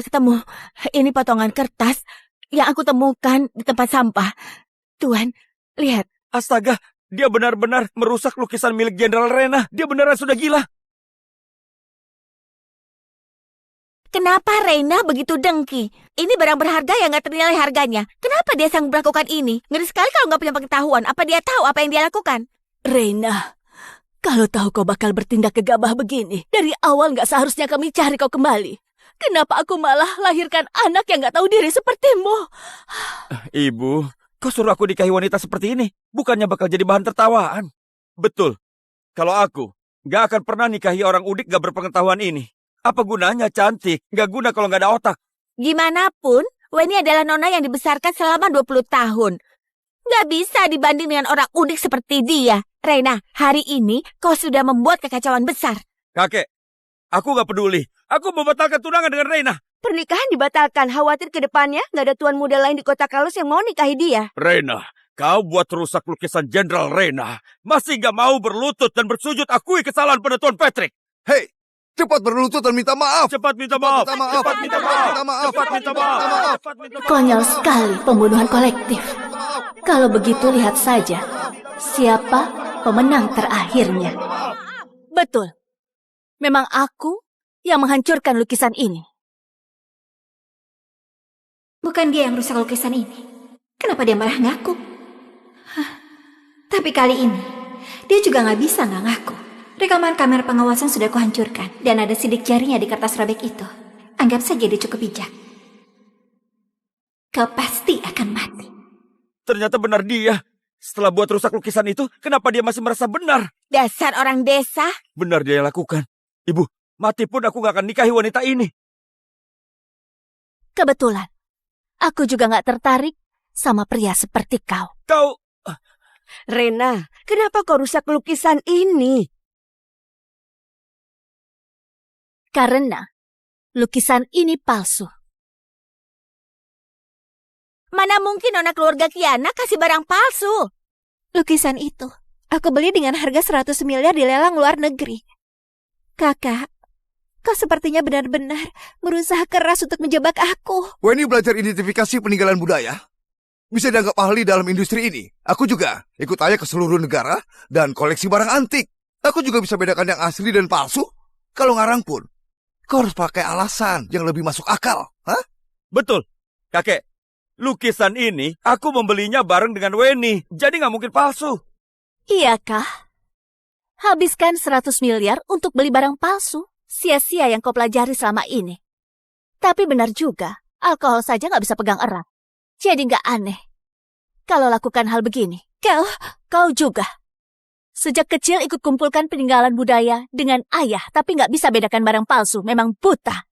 ketemu. Ini potongan kertas yang aku temukan di tempat sampah. Tuan, lihat. Astaga, dia benar-benar merusak lukisan milik Jenderal Rena. Dia beneran sudah gila. Kenapa Reina begitu dengki? Ini barang berharga yang gak ternilai harganya. Kenapa dia sanggup melakukan ini? Ngeri sekali kalau gak punya pengetahuan. Apa dia tahu apa yang dia lakukan? Rena, kalau tahu kau bakal bertindak gegabah begini, dari awal gak seharusnya kami cari kau kembali. Kenapa aku malah lahirkan anak yang gak tahu diri sepertimu? Ibu, kau suruh aku nikahi wanita seperti ini, bukannya bakal jadi bahan tertawaan. Betul, kalau aku gak akan pernah nikahi orang udik gak berpengetahuan ini. Apa gunanya cantik, gak guna kalau gak ada otak. Gimana pun, Weni adalah nona yang dibesarkan selama 20 tahun. Nggak bisa dibanding dengan orang unik seperti dia. Reina, hari ini kau sudah membuat kekacauan besar. Kakek, aku nggak peduli. Aku membatalkan tunangan dengan Reina. Pernikahan dibatalkan. Khawatir ke depannya nggak ada tuan muda lain di kota Kalos yang mau nikahi dia. Reina, kau buat rusak lukisan Jenderal Reina. Masih nggak mau berlutut dan bersujud akui kesalahan pada Tuan Patrick. Hei, cepat berlutut dan minta maaf. Cepat minta maaf. Cepat minta maaf. Cepat minta maaf. Konyol sekali pembunuhan kolektif. Kalau begitu lihat saja siapa pemenang terakhirnya. Betul. Memang aku yang menghancurkan lukisan ini. Bukan dia yang rusak lukisan ini. Kenapa dia malah ngaku? Tapi kali ini, dia juga nggak bisa nggak ngaku. Rekaman kamera pengawasan sudah kuhancurkan, dan ada sidik jarinya di kertas robek itu. Anggap saja dia cukup bijak. Kau pasti akan mati. Ternyata benar dia. Setelah buat rusak lukisan itu, kenapa dia masih merasa benar? Dasar orang desa. Benar dia yang lakukan. Ibu, mati pun aku gak akan nikahi wanita ini. Kebetulan, aku juga nggak tertarik sama pria seperti kau. Kau... Rena, kenapa kau rusak lukisan ini? Karena lukisan ini palsu. Mana mungkin nona keluarga Kiana kasih barang palsu? Lukisan itu, aku beli dengan harga 100 miliar di lelang luar negeri. Kakak, kau sepertinya benar-benar berusaha keras untuk menjebak aku. Weni belajar identifikasi peninggalan budaya. Bisa dianggap ahli dalam industri ini. Aku juga ikut ayah ke seluruh negara dan koleksi barang antik. Aku juga bisa bedakan yang asli dan palsu. Kalau ngarang pun, kau harus pakai alasan yang lebih masuk akal. Hah? Betul, kakek. Lukisan ini aku membelinya bareng dengan Weni. Jadi nggak mungkin palsu. Iyakah? Habiskan 100 miliar untuk beli barang palsu. Sia-sia yang kau pelajari selama ini. Tapi benar juga, alkohol saja nggak bisa pegang erat. Jadi nggak aneh kalau lakukan hal begini. Kau juga. Sejak kecil ikut kumpulkan peninggalan budaya dengan ayah, tapi nggak bisa bedakan barang palsu. Memang buta.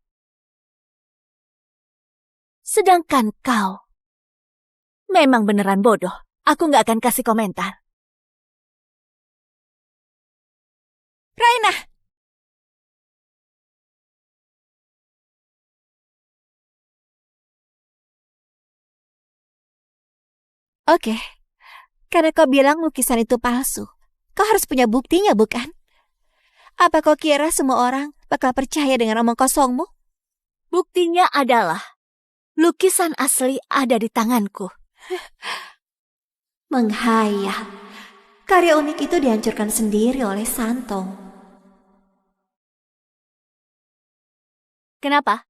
Sedangkan kau memang beneran bodoh. Aku nggak akan kasih komentar. Raina, Oke, karena kau bilang lukisan itu palsu, kau harus punya buktinya, bukan? Apa kau kira semua orang bakal percaya dengan omong kosongmu? Buktinya adalah lukisan asli ada di tanganku. Menghayal. Karya unik itu dihancurkan sendiri oleh Santong. Kenapa?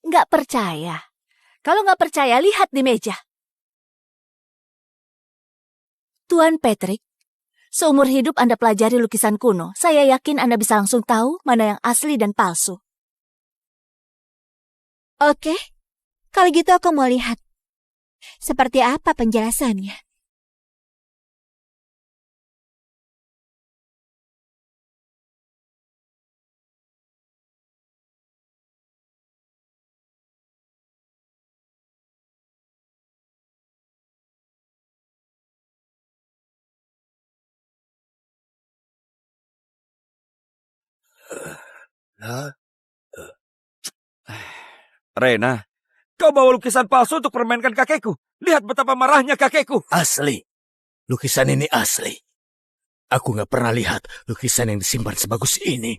Nggak percaya. Kalau nggak percaya, lihat di meja. Tuan Patrick, seumur hidup Anda pelajari lukisan kuno. Saya yakin Anda bisa langsung tahu mana yang asli dan palsu. Oke, kalau gitu aku mau lihat. Seperti apa penjelasannya? Rena, kau bawa lukisan palsu untuk permainkan kakekku. Lihat betapa marahnya kakekku. Asli. Lukisan ini asli. Aku nggak pernah lihat lukisan yang disimpan sebagus ini.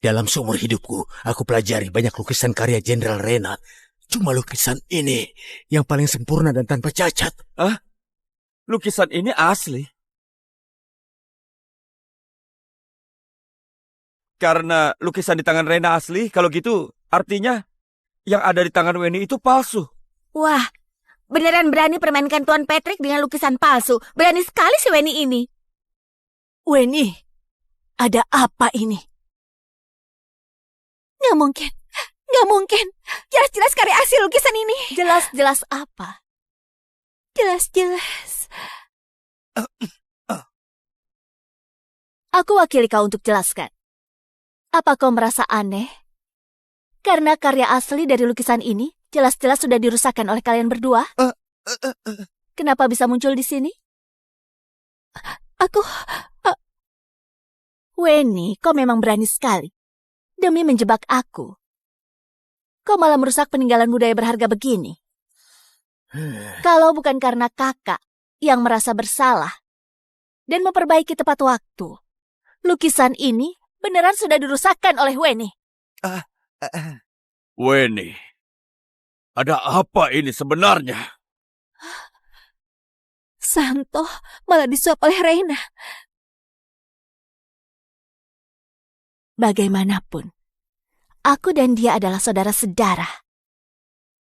Dalam seumur hidupku, aku pelajari banyak lukisan karya Jenderal Reina. Cuma lukisan ini yang paling sempurna dan tanpa cacat. Hah? Lukisan ini asli? Karena lukisan di tangan Reina asli, kalau gitu artinya yang ada di tangan Weni itu palsu. wah, beneran berani permainkan Tuan Patrick dengan lukisan palsu. Berani sekali si Weni ini. Weni, ada apa ini? Nggak mungkin. Nggak mungkin. Jelas-jelas karya asli lukisan ini. Jelas-jelas apa? Jelas-jelas. Aku wakili kau untuk jelaskan. Apa kau merasa aneh? Karena karya asli dari lukisan ini Jelas-jelas sudah dirusakkan oleh kalian berdua. Kenapa bisa muncul di sini? Aku... Weni, kau memang berani sekali. Demi menjebak aku. Kau malah merusak peninggalan budaya berharga begini. Kalau bukan karena kakak yang merasa bersalah dan memperbaiki tepat waktu, lukisan ini beneran sudah dirusakkan oleh Weni. Weni, ada apa ini sebenarnya? Santo malah disuap oleh Reina. Bagaimanapun, aku dan dia adalah saudara sedara.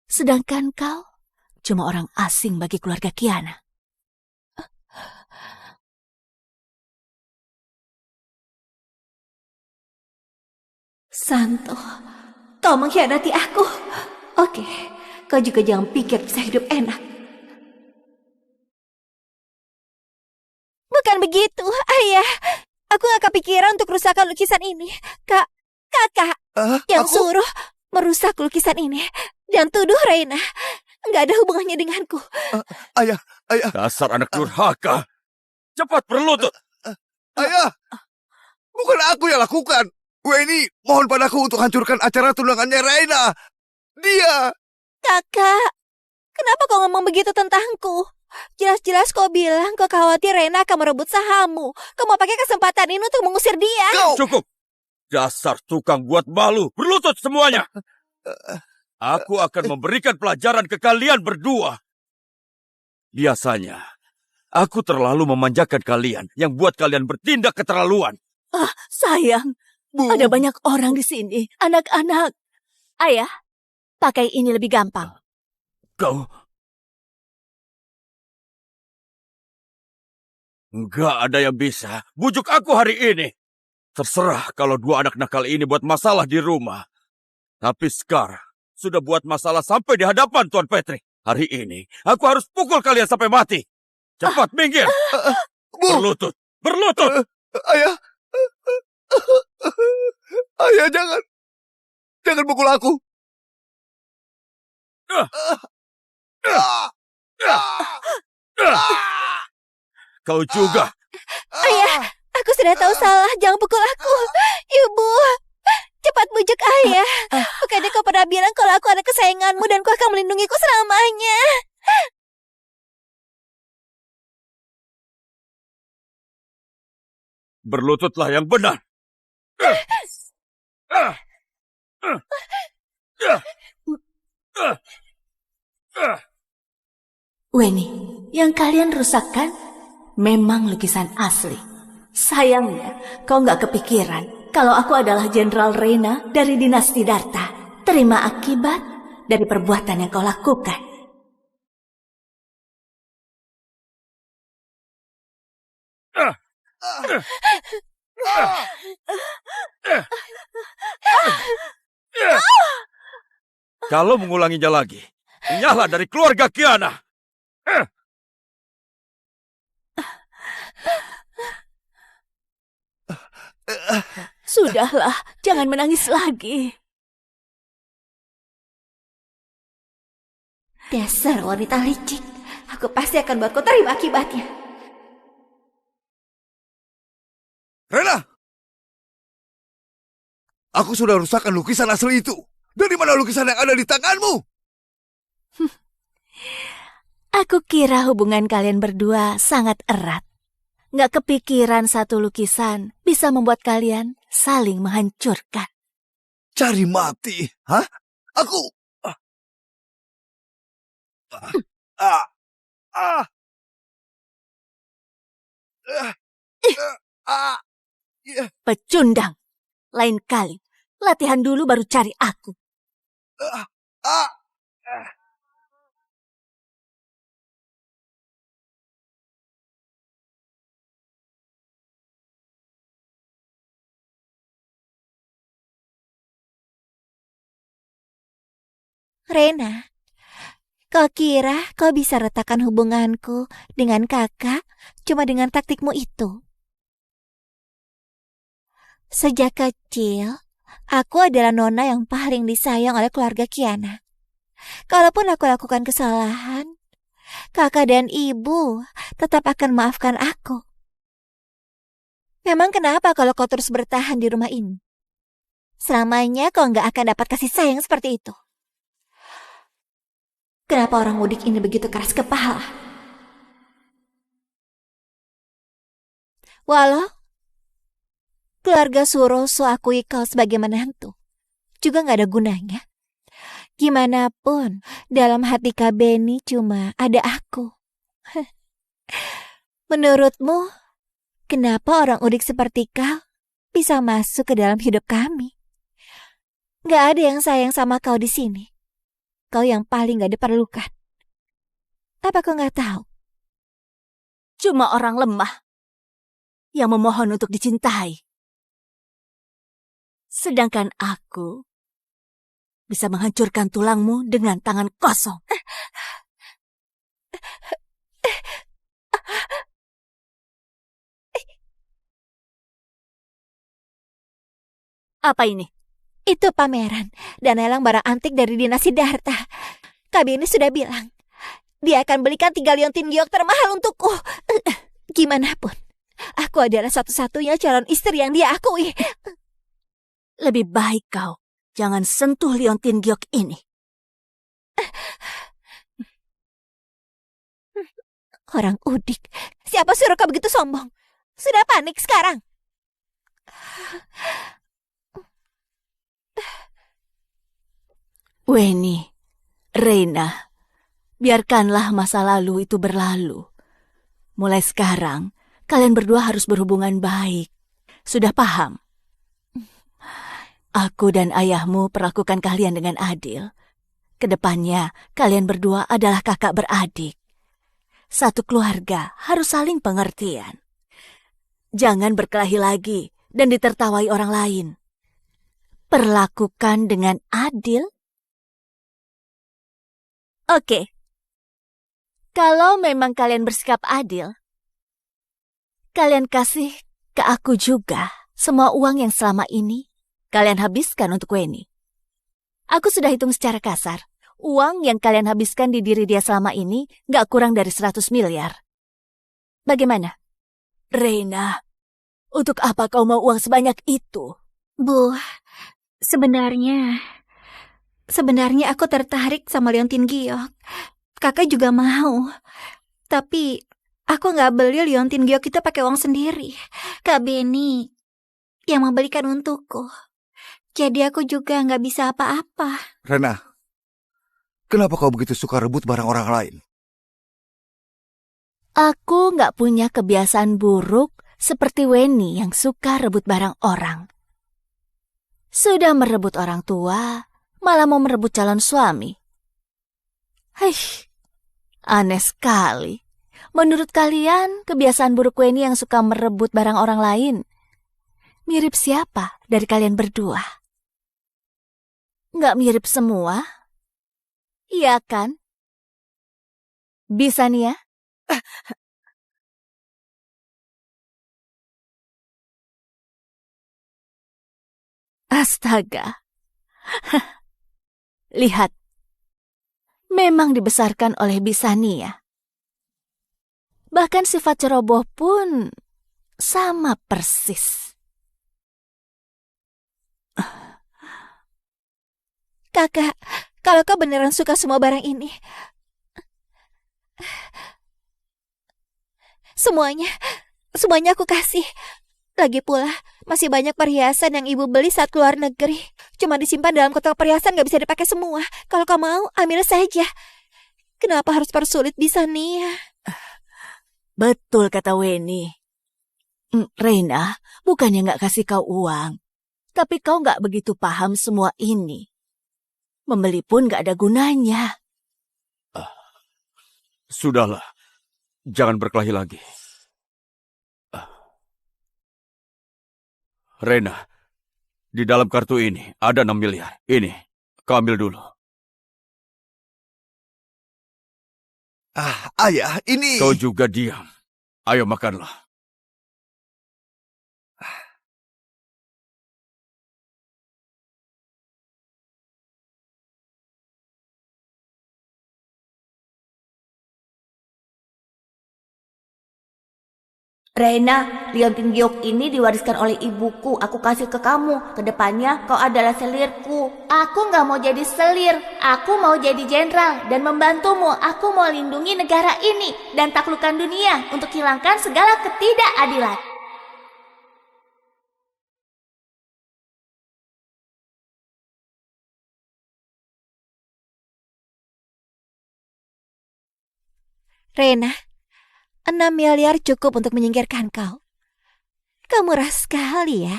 Sedangkan kau cuma orang asing bagi keluarga Kiana. Santo, kau mengkhianati aku. Oke, kau juga jangan pikir bisa hidup enak. Bukan begitu, Ayah. Aku gak kepikiran untuk rusakkan lukisan ini. Kakak yang suruh merusak lukisan ini. Dan tuduh Reina. Gak ada hubungannya denganku. Ayah. Dasar anak durhaka. Cepat berlutut. Ayah, bukan aku yang lakukan. Weni mohon padaku untuk hancurkan acara tunangannya Reina. Dia. Kakak, kenapa kau ngomong begitu tentangku? Jelas-jelas kau bilang kau khawatir Reina akan merebut sahammu. Kau mau pakai kesempatan ini untuk mengusir dia. Cukup. Dasar tukang buat malu. Berlutut semuanya. Aku akan memberikan pelajaran ke kalian berdua. Biasanya, aku terlalu memanjakan kalian yang buat kalian bertindak keterlaluan. Sayang, Bu. ada banyak orang di sini. Anak-anak. Ayah, pakai ini lebih gampang. Kau... Enggak ada yang bisa bujuk aku hari ini. Terserah kalau dua anak nakal ini buat masalah di rumah. Tapi sekarang sudah buat masalah sampai di hadapan Tuan Petri. Hari ini aku harus pukul kalian sampai mati. Cepat minggir. Berlutut. Berlutut. Ayah. Ayah, jangan. Jangan pukul aku. Kau juga. Ayah, aku sudah tahu salah. Jangan pukul aku. Ibu, cepat bujuk Ayah. Bukannya kau pernah bilang kalau aku anak kesayanganmu dan kau akan melindungiku selamanya. Berlututlah yang benar. Weni, yang kalian rusakkan memang lukisan asli. Sayangnya, kau nggak kepikiran kalau aku adalah Jenderal Reina dari dinasti Darta. Terima akibat dari perbuatan yang kau lakukan. Kalau mengulanginya lagi, nyala dari keluarga Kiana. Sudahlah, jangan menangis lagi. Dasar wanita licik. Aku pasti akan buat kau terima akibatnya. Reina! Aku sudah rusakkan lukisan asli itu. Dari mana lukisan yang ada di tanganmu? Aku kira hubungan kalian berdua sangat erat. Nggak kepikiran satu lukisan bisa membuat kalian saling menghancurkan. Cari mati. Hah? Aku... Pecundang. Lain kali, latihan dulu baru cari aku. Reina, kau kira kau bisa retakkan hubunganku dengan kakak cuma dengan taktikmu itu? Sejak kecil, aku adalah nona yang paling disayang oleh keluarga Kiana. Kalaupun aku lakukan kesalahan, kakak dan ibu tetap akan maafkan aku. Memang kenapa kalau kau terus bertahan di rumah ini? Selamanya kau nggak akan dapat kasih sayang seperti itu. Kenapa orang mudik ini begitu keras kepala? Walau keluarga Suroso akui kau sebagai menantu, juga nggak ada gunanya. Gimana pun, dalam hati Kak Beni cuma ada aku. Menurutmu, kenapa orang udik seperti kau bisa masuk ke dalam hidup kami? Gak ada yang sayang sama kau di sini. Kau yang paling gak diperlukan. Apa kau gak tahu? Cuma orang lemah yang memohon untuk dicintai. Sedangkan aku bisa menghancurkan tulangmu dengan tangan kosong. Apa ini? Itu pameran dan lelang barang antik dari dinasti Darta. Kak Beni sudah bilang, dia akan belikan 3 liontin giok termahal untukku. Gimana pun, aku adalah satu-satunya calon istri yang dia akui. Lebih baik kau jangan sentuh liontin giok ini. Orang udik, siapa suruh kau begitu sombong? Sudah panik sekarang. Weni, Reina, biarkanlah masa lalu itu berlalu. Mulai sekarang, kalian berdua harus berhubungan baik. Sudah paham? Aku dan ayahmu perlakukan kalian dengan adil. Kedepannya, kalian berdua adalah kakak beradik. Satu keluarga harus saling pengertian. Jangan berkelahi lagi dan ditertawai orang lain. Perlakukan dengan adil. Oke. Kalau memang kalian bersikap adil, kalian kasih ke aku juga semua uang yang selama ini kalian habiskan untuk Weni. Aku sudah hitung secara kasar. Uang yang kalian habiskan di diri dia selama ini gak kurang dari 100 miliar. Bagaimana? Reina, untuk apa kau mau uang sebanyak itu? Bu, sebenarnya aku tertarik sama liontin giok. Kakak juga mau. Tapi aku nggak beli liontin giok itu pakai uang sendiri. Kak Beni yang membelikan untukku. Jadi aku juga nggak bisa apa-apa. Rena, kenapa kau begitu suka rebut barang orang lain? Aku nggak punya kebiasaan buruk seperti Weni yang suka rebut barang orang. Sudah merebut orang tua, malah mau merebut calon suami. Hei, aneh sekali. Menurut kalian, kebiasaan buruk Weni yang suka merebut barang orang lain mirip siapa dari kalian berdua? Nggak mirip semua? Iya kan? Bisa nih ya? Astaga. Lihat. Memang dibesarkan oleh Bisania. Bahkan sifat ceroboh pun sama persis. Kakak, kalau kau beneran suka semua barang ini, semuanya aku kasih. Lagi pula, masih banyak perhiasan yang ibu beli saat keluar negeri. Cuma disimpan dalam kotak perhiasan gak bisa dipakai semua. Kalau kau mau, ambil saja. Kenapa harus persulit Bisania? Betul kata Weni. Reina, bukannya gak kasih kau uang. Tapi kau gak begitu paham semua ini. Membeli pun gak ada gunanya. Sudahlah, jangan berkelahi lagi. Rena, di dalam kartu ini ada 6 miliar. Ini, kau ambil dulu. Ayah, ini... Kau juga diam. Ayo makanlah. Reina, liontin giok ini diwariskan oleh ibuku. Aku kasih ke kamu. Kedepannya kau adalah selirku. Aku nggak mau jadi selir. Aku mau jadi jenderal dan membantumu. Aku mau lindungi negara ini dan taklukkan dunia untuk hilangkan segala ketidakadilan. Rena, 6 miliar cukup untuk menyingkirkan kau. Kamu murah sekali ya.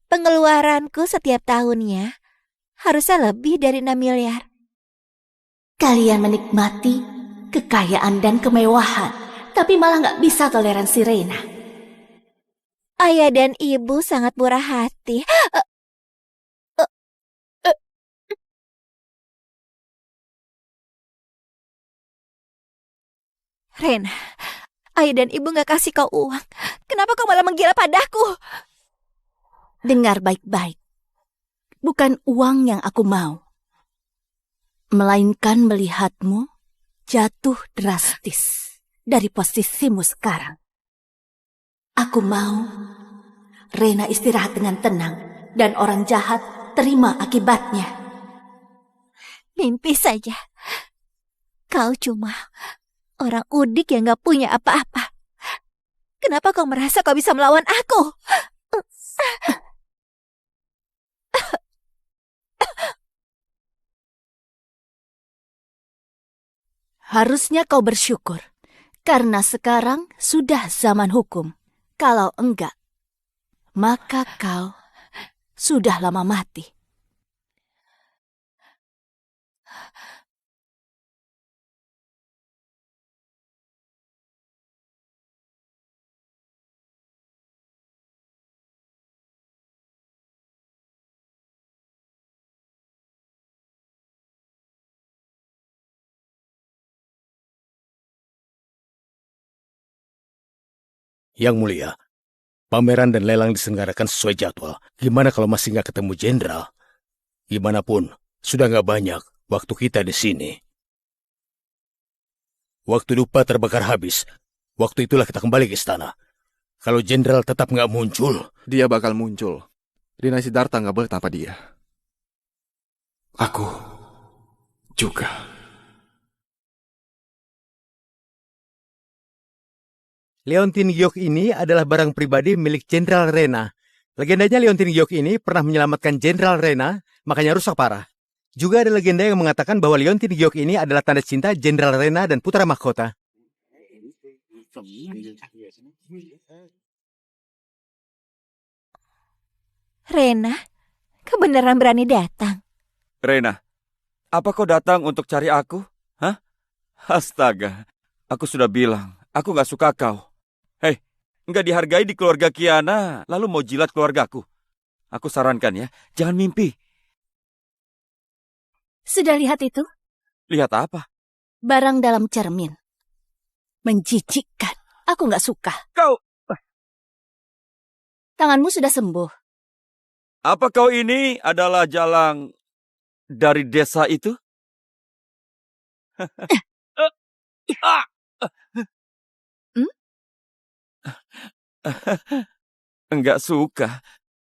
Pengeluaranku setiap tahunnya harusnya lebih dari 6 miliar. Kalian menikmati kekayaan dan kemewahan, tapi malah nggak bisa toleransi Reina. Ayah dan ibu sangat murah hati. Rena, ayah dan ibu gak kasih kau uang. Kenapa kau malah menggila padaku? Dengar baik-baik. Bukan uang yang aku mau, melainkan melihatmu jatuh drastis dari posisimu sekarang. Aku mau Reina istirahat dengan tenang dan orang jahat terima akibatnya. Mimpi saja. Kau cuma orang udik yang gak punya apa-apa. Kenapa kau merasa kau bisa melawan aku? Harusnya kau bersyukur, karena sekarang sudah zaman hukum. Kalau enggak, maka kau sudah lama mati. Yang mulia, pameran dan lelang diselenggarakan sesuai jadwal. Gimana kalau masih nggak ketemu jenderal? Gimana pun, sudah nggak banyak waktu kita di sini. Waktu dupa terbakar habis. Waktu itulah kita kembali ke istana. Kalau jenderal tetap nggak muncul, Dia bakal muncul. Rina Siddhartha nggak boleh tanpa dia. Aku juga. Leontin Giok ini adalah barang pribadi milik Jenderal Rena. Legendanya Leontin Giok ini pernah menyelamatkan Jenderal Rena, makanya rusak parah. Juga ada legenda yang mengatakan bahwa Leontin Giok ini adalah tanda cinta Jenderal Rena dan putra mahkota. Rena, kau beneran berani datang? Reina, apa kau datang untuk cari aku? Hah? Astaga, aku sudah bilang, aku gak suka kau. Hei, nggak dihargai di keluarga Kiana, lalu mau jilat keluargaku. Aku sarankan ya, jangan mimpi. Sudah lihat itu? Lihat apa? Barang dalam cermin. Menjijikkan. Aku nggak suka. Kau, Tanganmu sudah sembuh. apa kau ini adalah jalang dari desa itu? Enggak suka.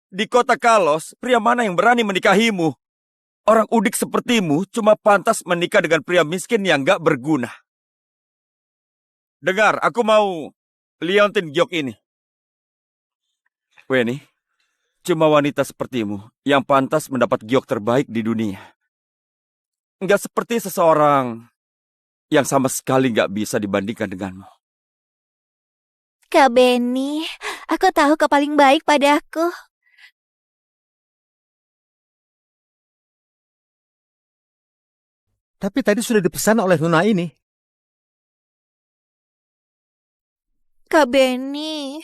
Di kota Kalos, pria mana yang berani menikahimu? Orang udik sepertimu cuma pantas menikah dengan pria miskin yang enggak berguna. Dengar, aku mau liontin giok ini. Weni, cuma wanita sepertimu yang pantas mendapat giok terbaik di dunia. Enggak seperti seseorang yang sama sekali enggak bisa dibandingkan denganmu. Kak Benny, aku tahu kau paling baik padaku. Tapi tadi sudah dipesan oleh Nona ini. Kak Benny,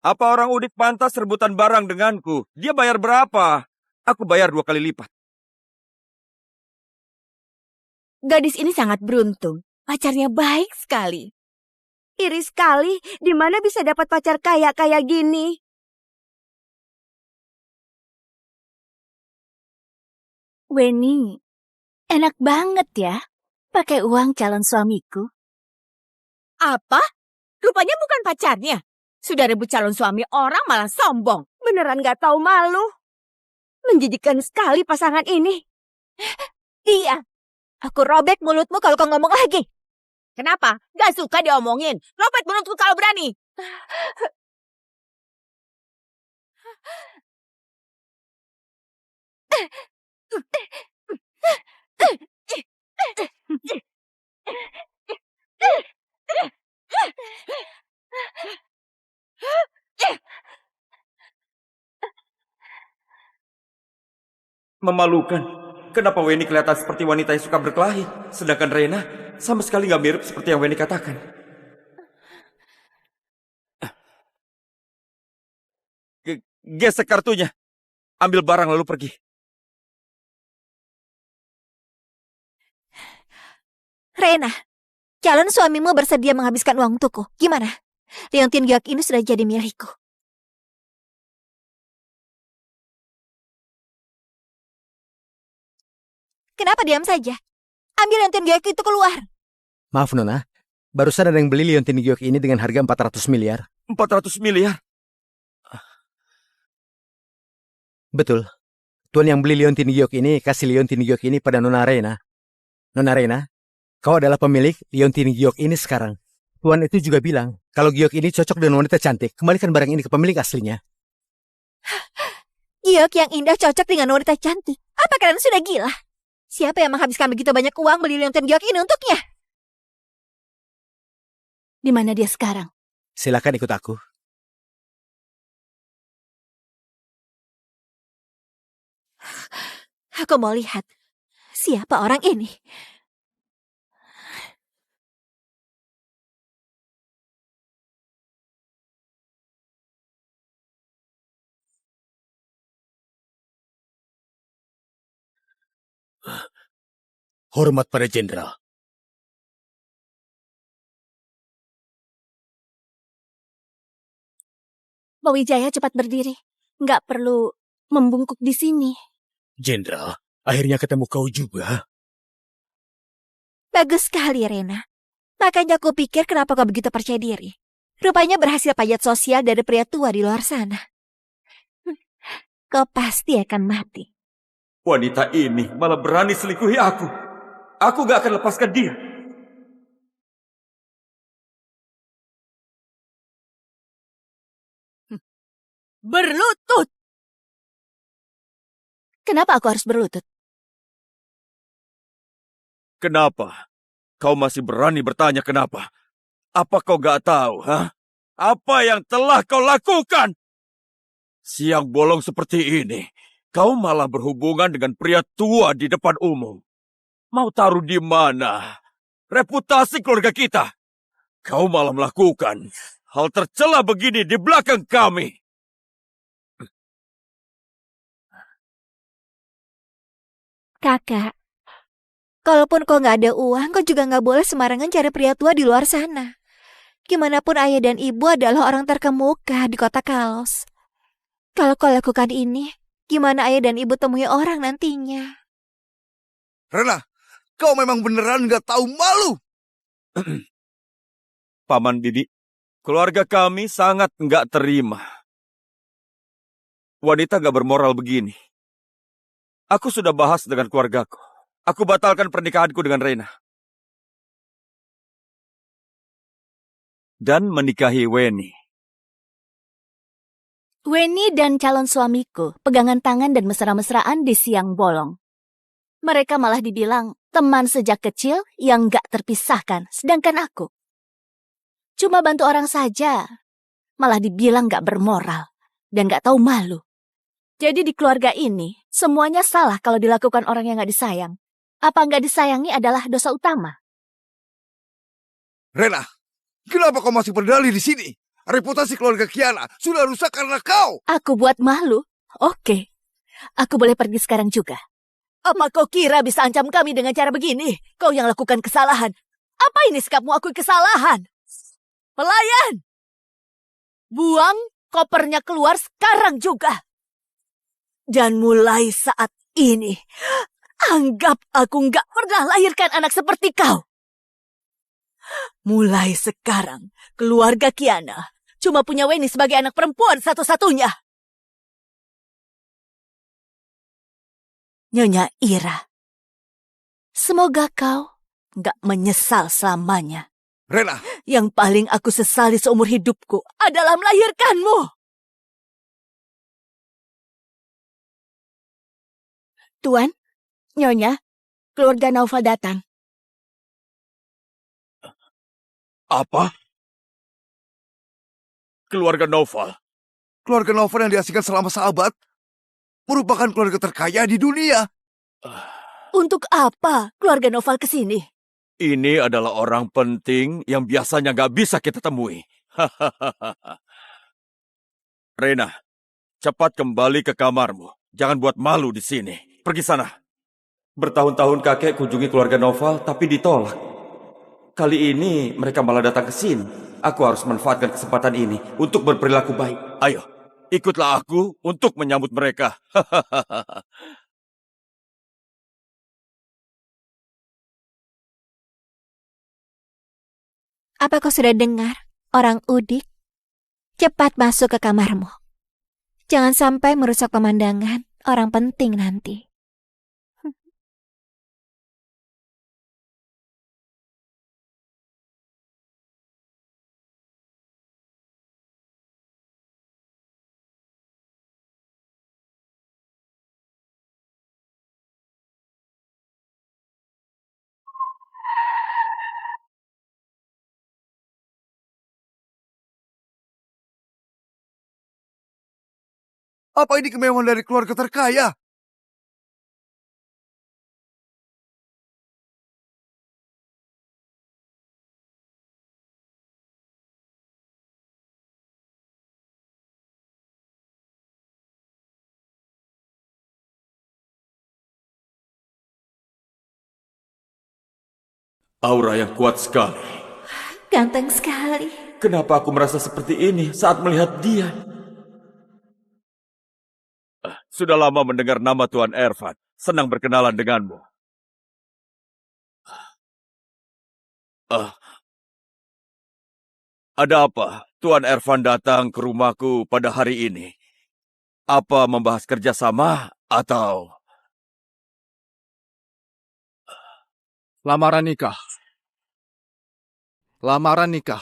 Apa orang udik pantas rebutan barang denganku? Dia bayar berapa? Aku bayar 2 kali lipat. Gadis ini sangat beruntung. Pacarnya baik sekali. Iri sekali, di mana bisa dapat pacar kaya kayak gini? Weni, enak banget ya pakai uang calon suamiku. Apa? Rupanya bukan pacarnya. Sudah rebut calon suami orang malah sombong. Beneran gak tahu malu. Menjijikkan sekali pasangan ini. Iya, aku robek mulutmu kalau kau ngomong lagi. Kenapa? Gak suka diomongin. Robek mulutmu kalau berani. Memalukan. Kenapa Weni kelihatan seperti wanita yang suka berkelahi, sedangkan Rena sama sekali nggak mirip seperti yang Weni katakan. Gesek kartunya. Ambil barang lalu pergi. Rena, calon suamimu bersedia menghabiskan uang untukku. Gimana? Leontin Giok ini sudah jadi milikku. Kenapa diam saja? Ambil Leontin Giok itu keluar. Maaf Nona, barusan ada yang beli Leontin Giok ini dengan harga 400 miliar. 400 miliar? Betul. Tuan yang beli Leontin Giok ini kasih Leontin Giok ini pada Nona Rena. Nona Rena, kau adalah pemilik Leontin Giok ini sekarang. Tuan itu juga bilang, kalau Giok ini cocok dengan wanita cantik, kembalikan barang ini ke pemilik aslinya. Giok yang indah cocok dengan wanita cantik. Apa kalian sudah gila? Siapa yang menghabiskan begitu banyak uang beli Leontin Giok ini untuknya? Di mana dia sekarang? Silakan ikut aku. Aku mau lihat siapa orang ini. Hormat pada jenderal. Pak Wijaya cepat berdiri. Nggak perlu membungkuk di sini. Jenderal, akhirnya ketemu kau juga. Bagus sekali, Rena. Makanya aku pikir kenapa kau begitu percaya diri. Rupanya berhasil pajat sosial dari pria tua di luar sana. Kau pasti akan mati. Wanita ini malah berani selingkuhi aku. Aku gak akan lepaskan dia. Berlutut! Kenapa aku harus berlutut? Kenapa? Kau masih berani bertanya kenapa? Apa kau gak tahu, ha? Apa yang telah kau lakukan? Siang bolong seperti ini, kau malah berhubungan dengan pria tua di depan umum. Mau taruh di mana reputasi keluarga kita? Kau malah melakukan hal tercela begini di belakang kami. Kakak, kalaupun kau nggak ada uang, kau juga nggak boleh sembarangan cari pria tua di luar sana. Gimanapun ayah dan ibu adalah orang terkemuka di kota Kalos. Kalau kau lakukan ini, gimana ayah dan ibu temui orang nantinya? Rena, kau memang beneran gak tahu malu. Paman Didi, keluarga kami sangat nggak terima. Wanita gak bermoral begini. Aku sudah bahas dengan keluargaku. Aku batalkan pernikahanku dengan Rena. Dan menikahi Weni. Weni dan calon suamiku pegangan tangan dan mesra-mesraan di siang bolong. Mereka malah dibilang teman sejak kecil yang gak terpisahkan, sedangkan aku cuma bantu orang saja. Malah dibilang gak bermoral dan gak tahu malu. Jadi di keluarga ini, semuanya salah kalau dilakukan orang yang gak disayang. Apa gak disayangi adalah dosa utama. Rena, kenapa kau masih berdalih di sini? Reputasi keluarga Kiana sudah rusak karena kau. Aku buat malu? Oke. Aku boleh pergi sekarang juga. Apa kau kira bisa ancam kami dengan cara begini? Kau yang lakukan kesalahan. Apa ini sikapmu akui kesalahan? Pelayan! Buang kopernya keluar sekarang juga. Dan mulai saat ini, anggap aku nggak pernah lahirkan anak seperti kau. Mulai sekarang, keluarga Kiana cuma punya Weni sebagai anak perempuan satu-satunya. Nyonya Ira, semoga kau nggak menyesal selamanya. Rena, Yang paling aku sesali seumur hidupku adalah melahirkanmu. Tuan, Nyonya, keluarga Naufal datang. Apa? Keluarga Noval. keluarga Novel yang diasingkan selama seabad merupakan keluarga terkaya di dunia. Untuk apa keluarga Noval ke sini? Ini adalah orang penting yang biasanya nggak bisa kita temui. Rena, cepat kembali ke kamarmu. Jangan buat malu di sini. Pergi sana. Bertahun-tahun kakek kunjungi keluarga Noval, tapi ditolak. Kali ini mereka malah datang ke sini. Aku harus manfaatkan kesempatan ini untuk berperilaku baik. Ayo, ikutlah aku untuk menyambut mereka. Apa kau sudah dengar, orang udik? Cepat masuk ke kamarmu. Jangan sampai merusak pemandangan orang penting nanti. Apa ini kemewahan dari keluarga terkaya? Aura yang kuat sekali. Ganteng sekali. Kenapa aku merasa seperti ini saat melihat dia? Sudah lama mendengar nama Tuan Ervan. Senang berkenalan denganmu. Ada apa? Tuan Ervan datang ke rumahku pada hari ini. Apa membahas kerjasama atau... Lamaran nikah. Lamaran nikah.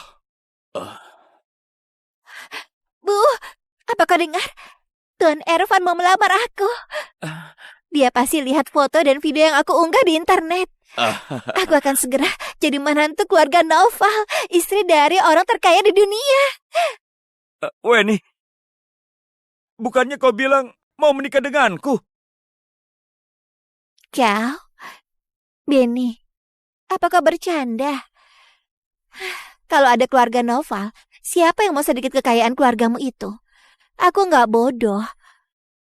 Bu, apa kau dengar? Tuan Ervan mau melamar aku. Dia pasti lihat foto dan video yang aku unggah di internet. Aku akan segera jadi menantu keluarga Noval, istri dari orang terkaya di dunia. Weni, bukannya kau bilang mau menikah denganku? Kau, Benny, apa kau bercanda? Kalau ada keluarga Noval, siapa yang mau sedikit kekayaan keluargamu itu? Aku nggak bodoh.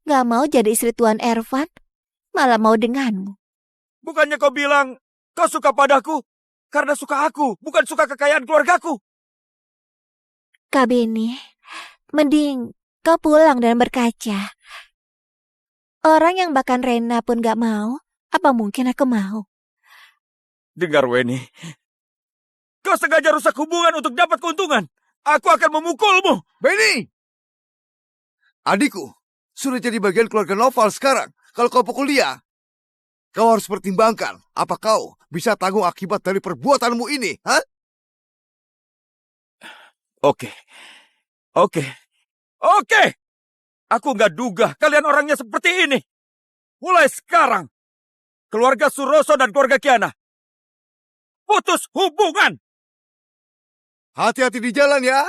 Nggak mau jadi istri Tuan Ervan, malah mau denganmu. Bukannya kau bilang kau suka padaku karena suka aku, bukan suka kekayaan keluargaku? Kak Benny, mending kau pulang dan berkaca. Orang yang bahkan Rena pun nggak mau, apa mungkin aku mau? Dengar Weni, kau sengaja rusak hubungan untuk dapat keuntungan. Aku akan memukulmu. Benny! Adikku, sudah jadi bagian keluarga Noval sekarang. Kalau kau pukul dia, kau harus pertimbangkan apa kau bisa tanggung akibat dari perbuatanmu ini, ha? Oke. Aku nggak duga kalian orangnya seperti ini. Mulai sekarang, keluarga Suroso dan keluarga Kiana putus hubungan. Hati-hati di jalan ya.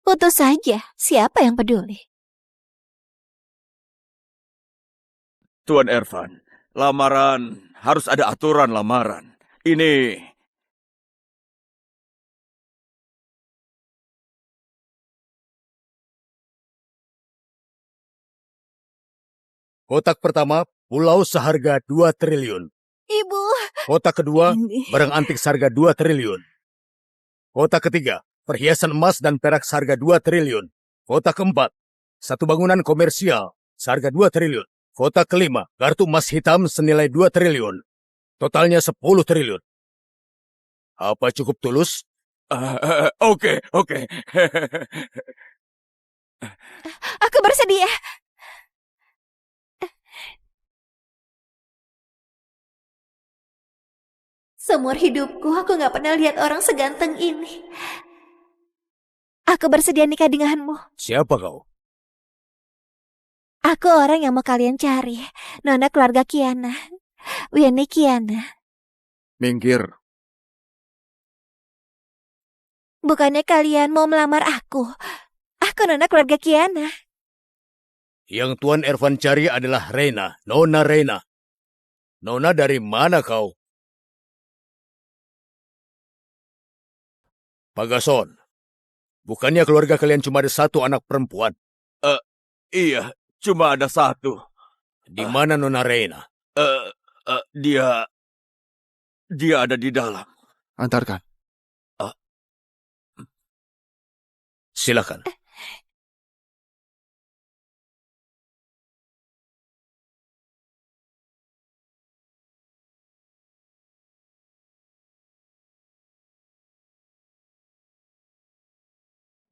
Putus saja, siapa yang peduli? Tuan Ervan, lamaran harus ada aturan lamaran. Ini... Kotak pertama, pulau seharga 2 triliun. Ibu, Kotak kedua, Ini... barang antik seharga 2 triliun. Kotak ketiga, perhiasan emas dan perak seharga 2 triliun. Kotak keempat, satu bangunan komersial seharga 2 triliun. Kotak kelima, kartu emas hitam senilai 2 triliun. Totalnya 10 triliun. Apa cukup tulus? Oke. Aku bersedia. Seumur hidupku aku gak pernah lihat orang seganteng ini. Aku bersedia nikah denganmu. Siapa kau? Aku orang yang mau kalian cari. Nona keluarga Kiana. Winnie Kiana. Minggir. Bukannya kalian mau melamar aku? Aku nona keluarga Kiana. Yang Tuan Ervan cari adalah Rena, Nona Rena. Nona dari mana kau? Pagason, bukannya keluarga kalian cuma ada satu anak perempuan? Iya, cuma ada satu. Di mana Nona Rena? Dia ada di dalam. Antarkan. Silakan.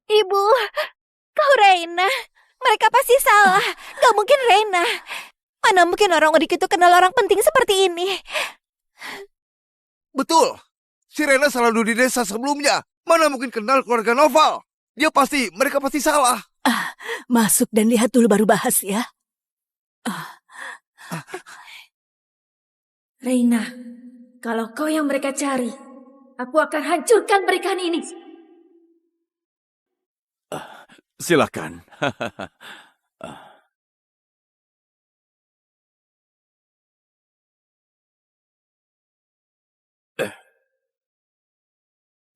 Ibu, kau Reina. Mereka pasti salah. Gak mungkin Reina. Mana mungkin orang udik itu kenal orang penting seperti ini. Betul. Si Rena selalu di desa sebelumnya. Mana mungkin kenal keluarga Noval? Mereka pasti salah. Masuk dan lihat dulu baru bahas ya. Reina, kalau kau yang mereka cari, aku akan hancurkan pernikahan ini. Silakan.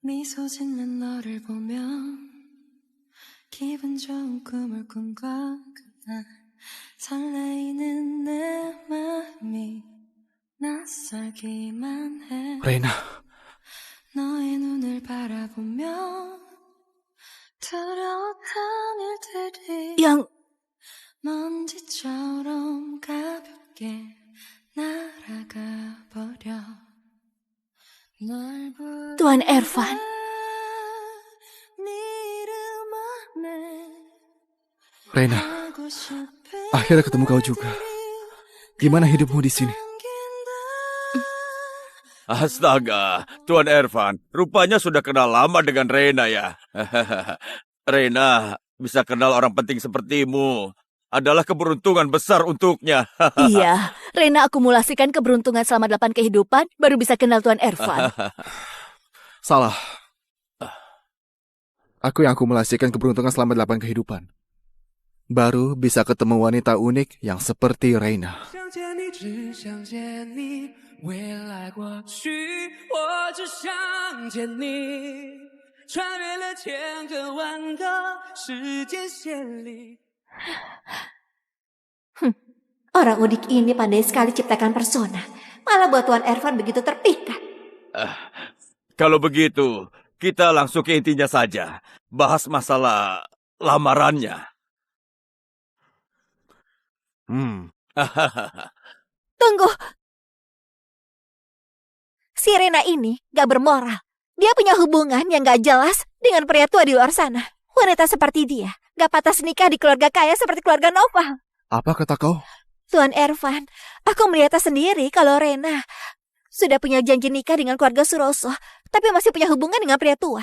미소 짓는 너를 보면 기분 좋은 꿈을 꾼 것 같아. 설레이는 내 마음이 낯설기만 해. Reina. 너의 눈을 바라보며 두려웠던 일들이 Yang 먼지처럼 가볍게 날아가 버려. 널 Tuan Ervan, Reina, akhirnya ketemu kau juga. Gimana hidupmu di sini? Astaga, Tuan Ervan, rupanya sudah kenal lama dengan Rena ya. Rena, bisa kenal orang penting sepertimu adalah keberuntungan besar untuknya. iya, Rena akumulasikan keberuntungan selama 8 kehidupan, baru bisa kenal Tuan Ervan. Salah. Aku yang akumulasikan keberuntungan selama 8 kehidupan. Baru bisa ketemu wanita unik yang seperti Reina. Orang udik ini pandai sekali ciptakan persona. Malah buat Tuan Ervan begitu terpikat. Kalau begitu, kita langsung ke intinya saja. Bahas masalah lamarannya. Tunggu. Si Rena ini gak bermoral. Dia punya hubungan yang gak jelas dengan pria tua di luar sana. Wanita seperti dia gak pantas nikah di keluarga kaya seperti keluarga Noval. Apa kata kau? Tuan Ervan, aku melihatnya sendiri kalau Rena sudah punya janji nikah dengan keluarga Suroso, tapi masih punya hubungan dengan pria tua.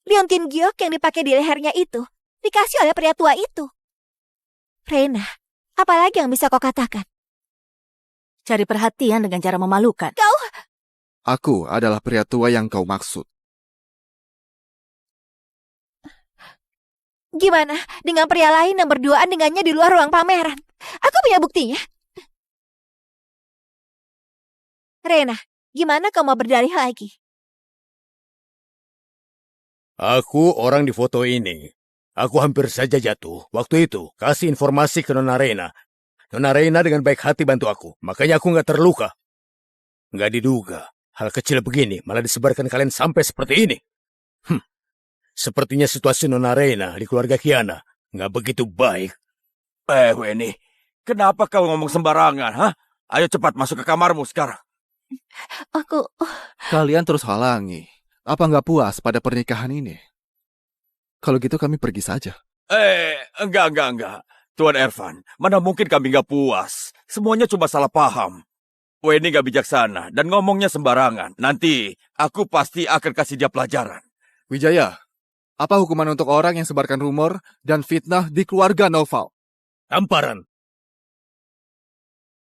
Liontin giok yang dipakai di lehernya itu dikasih oleh pria tua itu. Rena, apalagi yang bisa kau katakan? Cari perhatian dengan cara memalukan. Kau... Aku adalah pria tua yang kau maksud. Gimana dengan pria lain yang berduaan dengannya di luar ruang pameran? Aku punya buktinya. Rena, gimana kau mau berdalih lagi? Aku orang di foto ini. Aku hampir saja jatuh. Waktu itu, kasih informasi ke Nona Rena. Nona Rena dengan baik hati bantu aku. Makanya aku nggak terluka. Nggak diduga. Hal kecil begini malah disebarkan kalian sampai seperti ini. Sepertinya situasi Nona Rena di keluarga Kiana nggak begitu baik. Weni, kenapa kau ngomong sembarangan, ha? Ayo cepat masuk ke kamarmu sekarang. Aku... Kalian terus halangi. Apa nggak puas pada pernikahan ini? Kalau gitu kami pergi saja. Enggak. Tuan Ervan, mana mungkin kami nggak puas. Semuanya cuma salah paham. Weni nggak bijaksana dan ngomongnya sembarangan. Nanti aku pasti akan kasih dia pelajaran. Wijaya, apa hukuman untuk orang yang sebarkan rumor dan fitnah di keluarga Noval? Tamparan.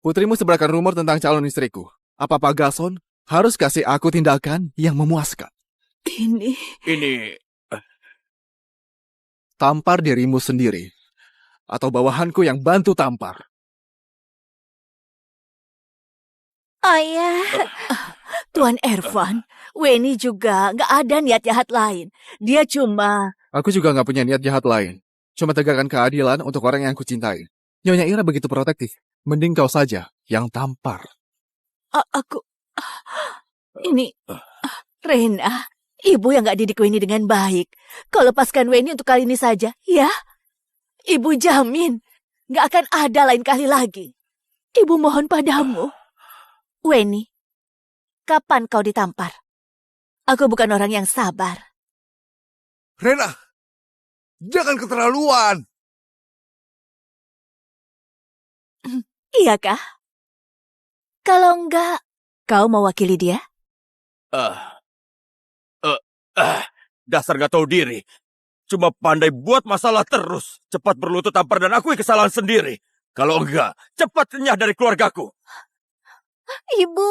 Putrimu sebarkan rumor tentang calon istriku. Apa Pak Gason harus kasih aku tindakan yang memuaskan? Ini... Tampar dirimu sendiri. Atau bawahanku yang bantu tampar. Ayah. Tuan Ervan, Weni juga nggak ada niat jahat lain. Dia cuma... Aku juga nggak punya niat jahat lain. Cuma tegakkan keadilan untuk orang yang aku cintai. Nyonya Ira begitu protektif. Mending kau saja yang tampar. Ini... Rena, ibu yang nggak didik Weni dengan baik. Kau lepaskan Weni untuk kali ini saja, ya? Ibu jamin nggak akan ada lain kali lagi. Ibu mohon padamu. Weni, kapan kau ditampar? Aku bukan orang yang sabar. Rena, jangan keterlaluan. Iya kah? Kalau enggak, kau mewakili dia? Dasar gak tahu diri. Cuma pandai buat masalah terus. Cepat berlutut tampar dan akui kesalahan sendiri. Kalau enggak, cepat kenyah dari keluargaku. Ibu.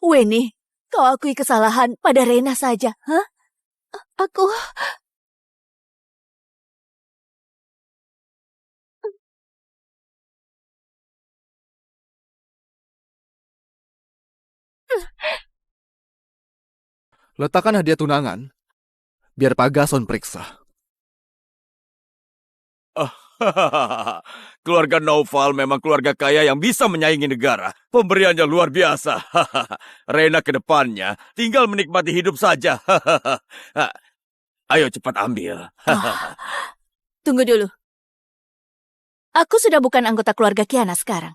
Weni, kau akui kesalahan pada Rena saja, hah? Aku... Letakkan hadiah tunangan, biar Pak Gason periksa. Keluarga Noval memang keluarga kaya yang bisa menyaingi negara. Pemberiannya luar biasa. Rena ke depannya tinggal menikmati hidup saja. Ayo cepat ambil. Tunggu dulu. Aku sudah bukan anggota keluarga Kiana sekarang.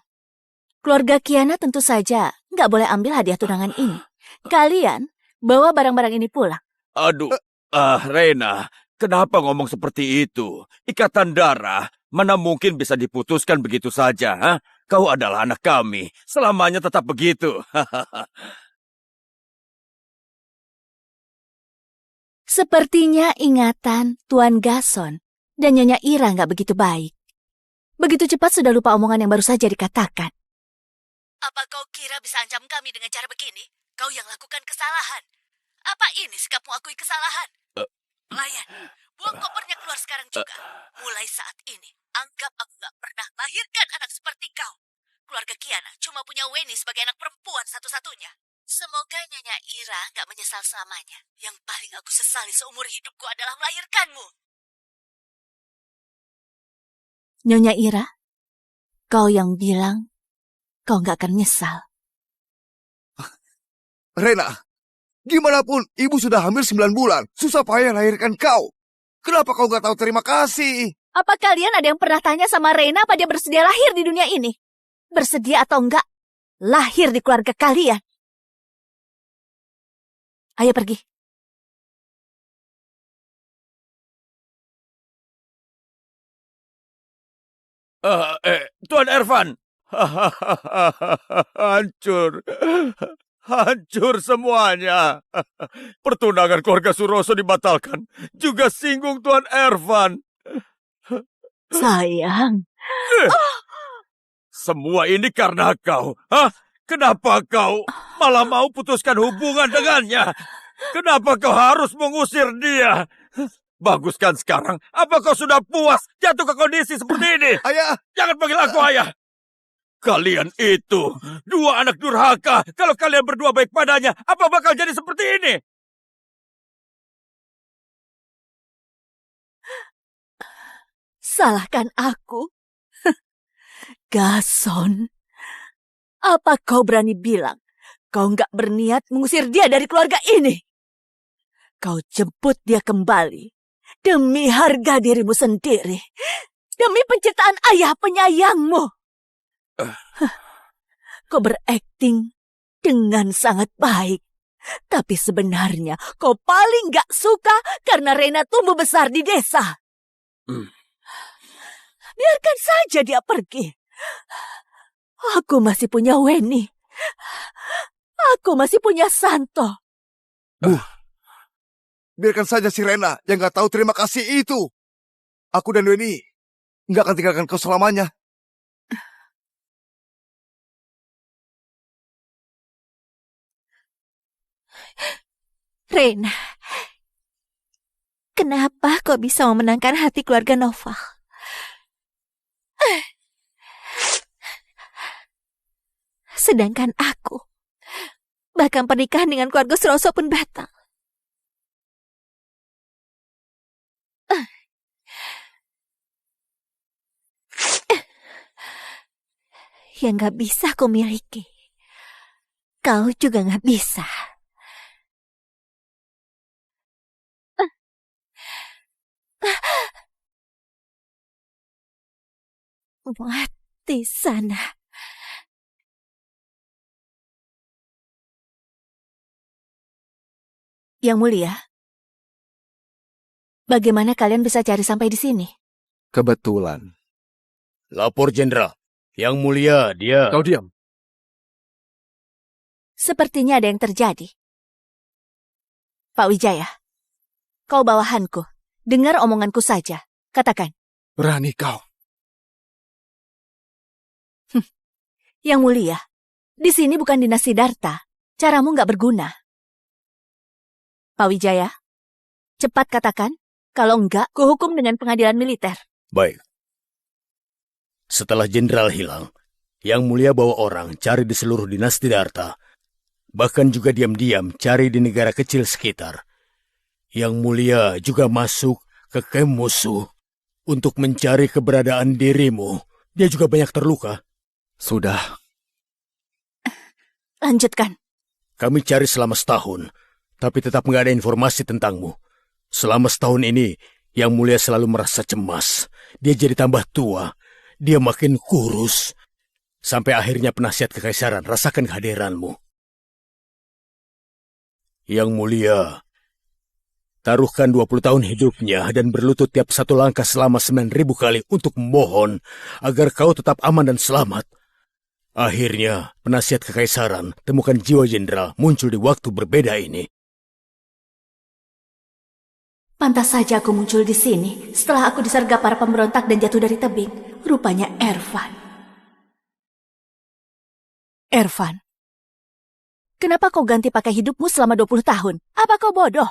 Keluarga Kiana tentu saja nggak boleh ambil hadiah tunangan ini. Kalian bawa barang-barang ini pulang. Aduh, Rena, kenapa ngomong seperti itu? Ikatan darah mana mungkin bisa diputuskan begitu saja, ha? Kau adalah anak kami, selamanya tetap begitu. Sepertinya ingatan Tuan Gason dan Nyonya Ira nggak begitu baik. Begitu cepat sudah lupa omongan yang baru saja dikatakan. Apa kau kira bisa ancam kami dengan cara begini? Kau yang lakukan kesalahan. Apa ini sikapmu akui kesalahan? Layan, buang kopernya keluar sekarang juga. Mulai saat ini, anggap aku gak pernah lahirkan anak seperti kau. Keluarga Kiana cuma punya Weni sebagai anak perempuan satu-satunya. Semoga Nyonya Ira gak menyesal selamanya. Yang paling aku sesali seumur hidupku adalah melahirkanmu. Nyonya Ira, kau yang bilang kau gak akan nyesal. Rena, gimana pun ibu sudah hamil 9 bulan. Susah payah lahirkan kau. Kenapa kau gak tahu terima kasih? Apa kalian ada yang pernah tanya sama Rena apa dia bersedia lahir di dunia ini? Bersedia atau enggak, lahir di keluarga kalian. Ayo pergi. Tuan Ervan. Hancur semuanya. Pertunangan keluarga Suroso dibatalkan. Juga singgung Tuan Ervan. Sayang. Semua ini karena kau. Hah? Kenapa kau malah mau putuskan hubungan dengannya? Kenapa kau harus mengusir dia? Bagus kan sekarang? Apa kau sudah puas jatuh ke kondisi seperti ini? Ayah! Jangan panggil aku ayah. Kalian itu dua anak durhaka. Kalau kalian berdua baik padanya, apa bakal jadi seperti ini? Salahkan aku? Gason, apa kau berani bilang kau nggak berniat mengusir dia dari keluarga ini? Kau jemput dia kembali demi harga dirimu sendiri, demi penciptaan ayah penyayangmu. kau berakting dengan sangat baik. Tapi sebenarnya kau paling gak suka karena Rena tumbuh besar di desa. Biarkan saja dia pergi. Aku masih punya Weni. Aku masih punya Santo. Biarkan saja si Rena yang gak tahu terima kasih itu. Aku dan Weni gak akan tinggalkan kau selamanya. Rena, kenapa kau bisa memenangkan hati keluarga Noval? Sedangkan aku, bahkan pernikahan dengan keluarga Suroso pun batal. Yang gak bisa kau miliki, kau juga gak bisa. Mati sana. Yang Mulia, bagaimana kalian bisa cari sampai di sini? Kebetulan. Lapor Jenderal. Yang Mulia, dia... Kau diam. Sepertinya ada yang terjadi. Pak Wijaya, kau bawahanku. Dengar omonganku saja. Katakan. Berani kau. Yang Mulia, di sini bukan dinas Siddhartha. Caramu nggak berguna. Pak Wijaya, cepat katakan. Kalau enggak, kuhukum dengan pengadilan militer. Baik. Setelah Jenderal hilang, Yang Mulia bawa orang cari di seluruh dinas Siddhartha. Bahkan juga diam-diam cari di negara kecil sekitar. Yang Mulia juga masuk ke kamp musuh untuk mencari keberadaan dirimu. Dia juga banyak terluka. Sudah. Lanjutkan. Kami cari selama setahun, tapi tetap nggak ada informasi tentangmu. Selama setahun ini, Yang Mulia selalu merasa cemas. Dia jadi tambah tua. Dia makin kurus. Sampai akhirnya penasihat kekaisaran rasakan kehadiranmu. Yang Mulia, taruhkan 20 tahun hidupnya dan berlutut tiap satu langkah selama 9.000 kali untuk memohon agar kau tetap aman dan selamat. Akhirnya, penasihat kekaisaran temukan jiwa jenderal muncul di waktu berbeda ini. Pantas saja aku muncul di sini setelah aku disergap para pemberontak dan jatuh dari tebing. Rupanya Ervan. Ervan, kenapa kau ganti pakai hidupmu selama 20 tahun? Apa kau bodoh?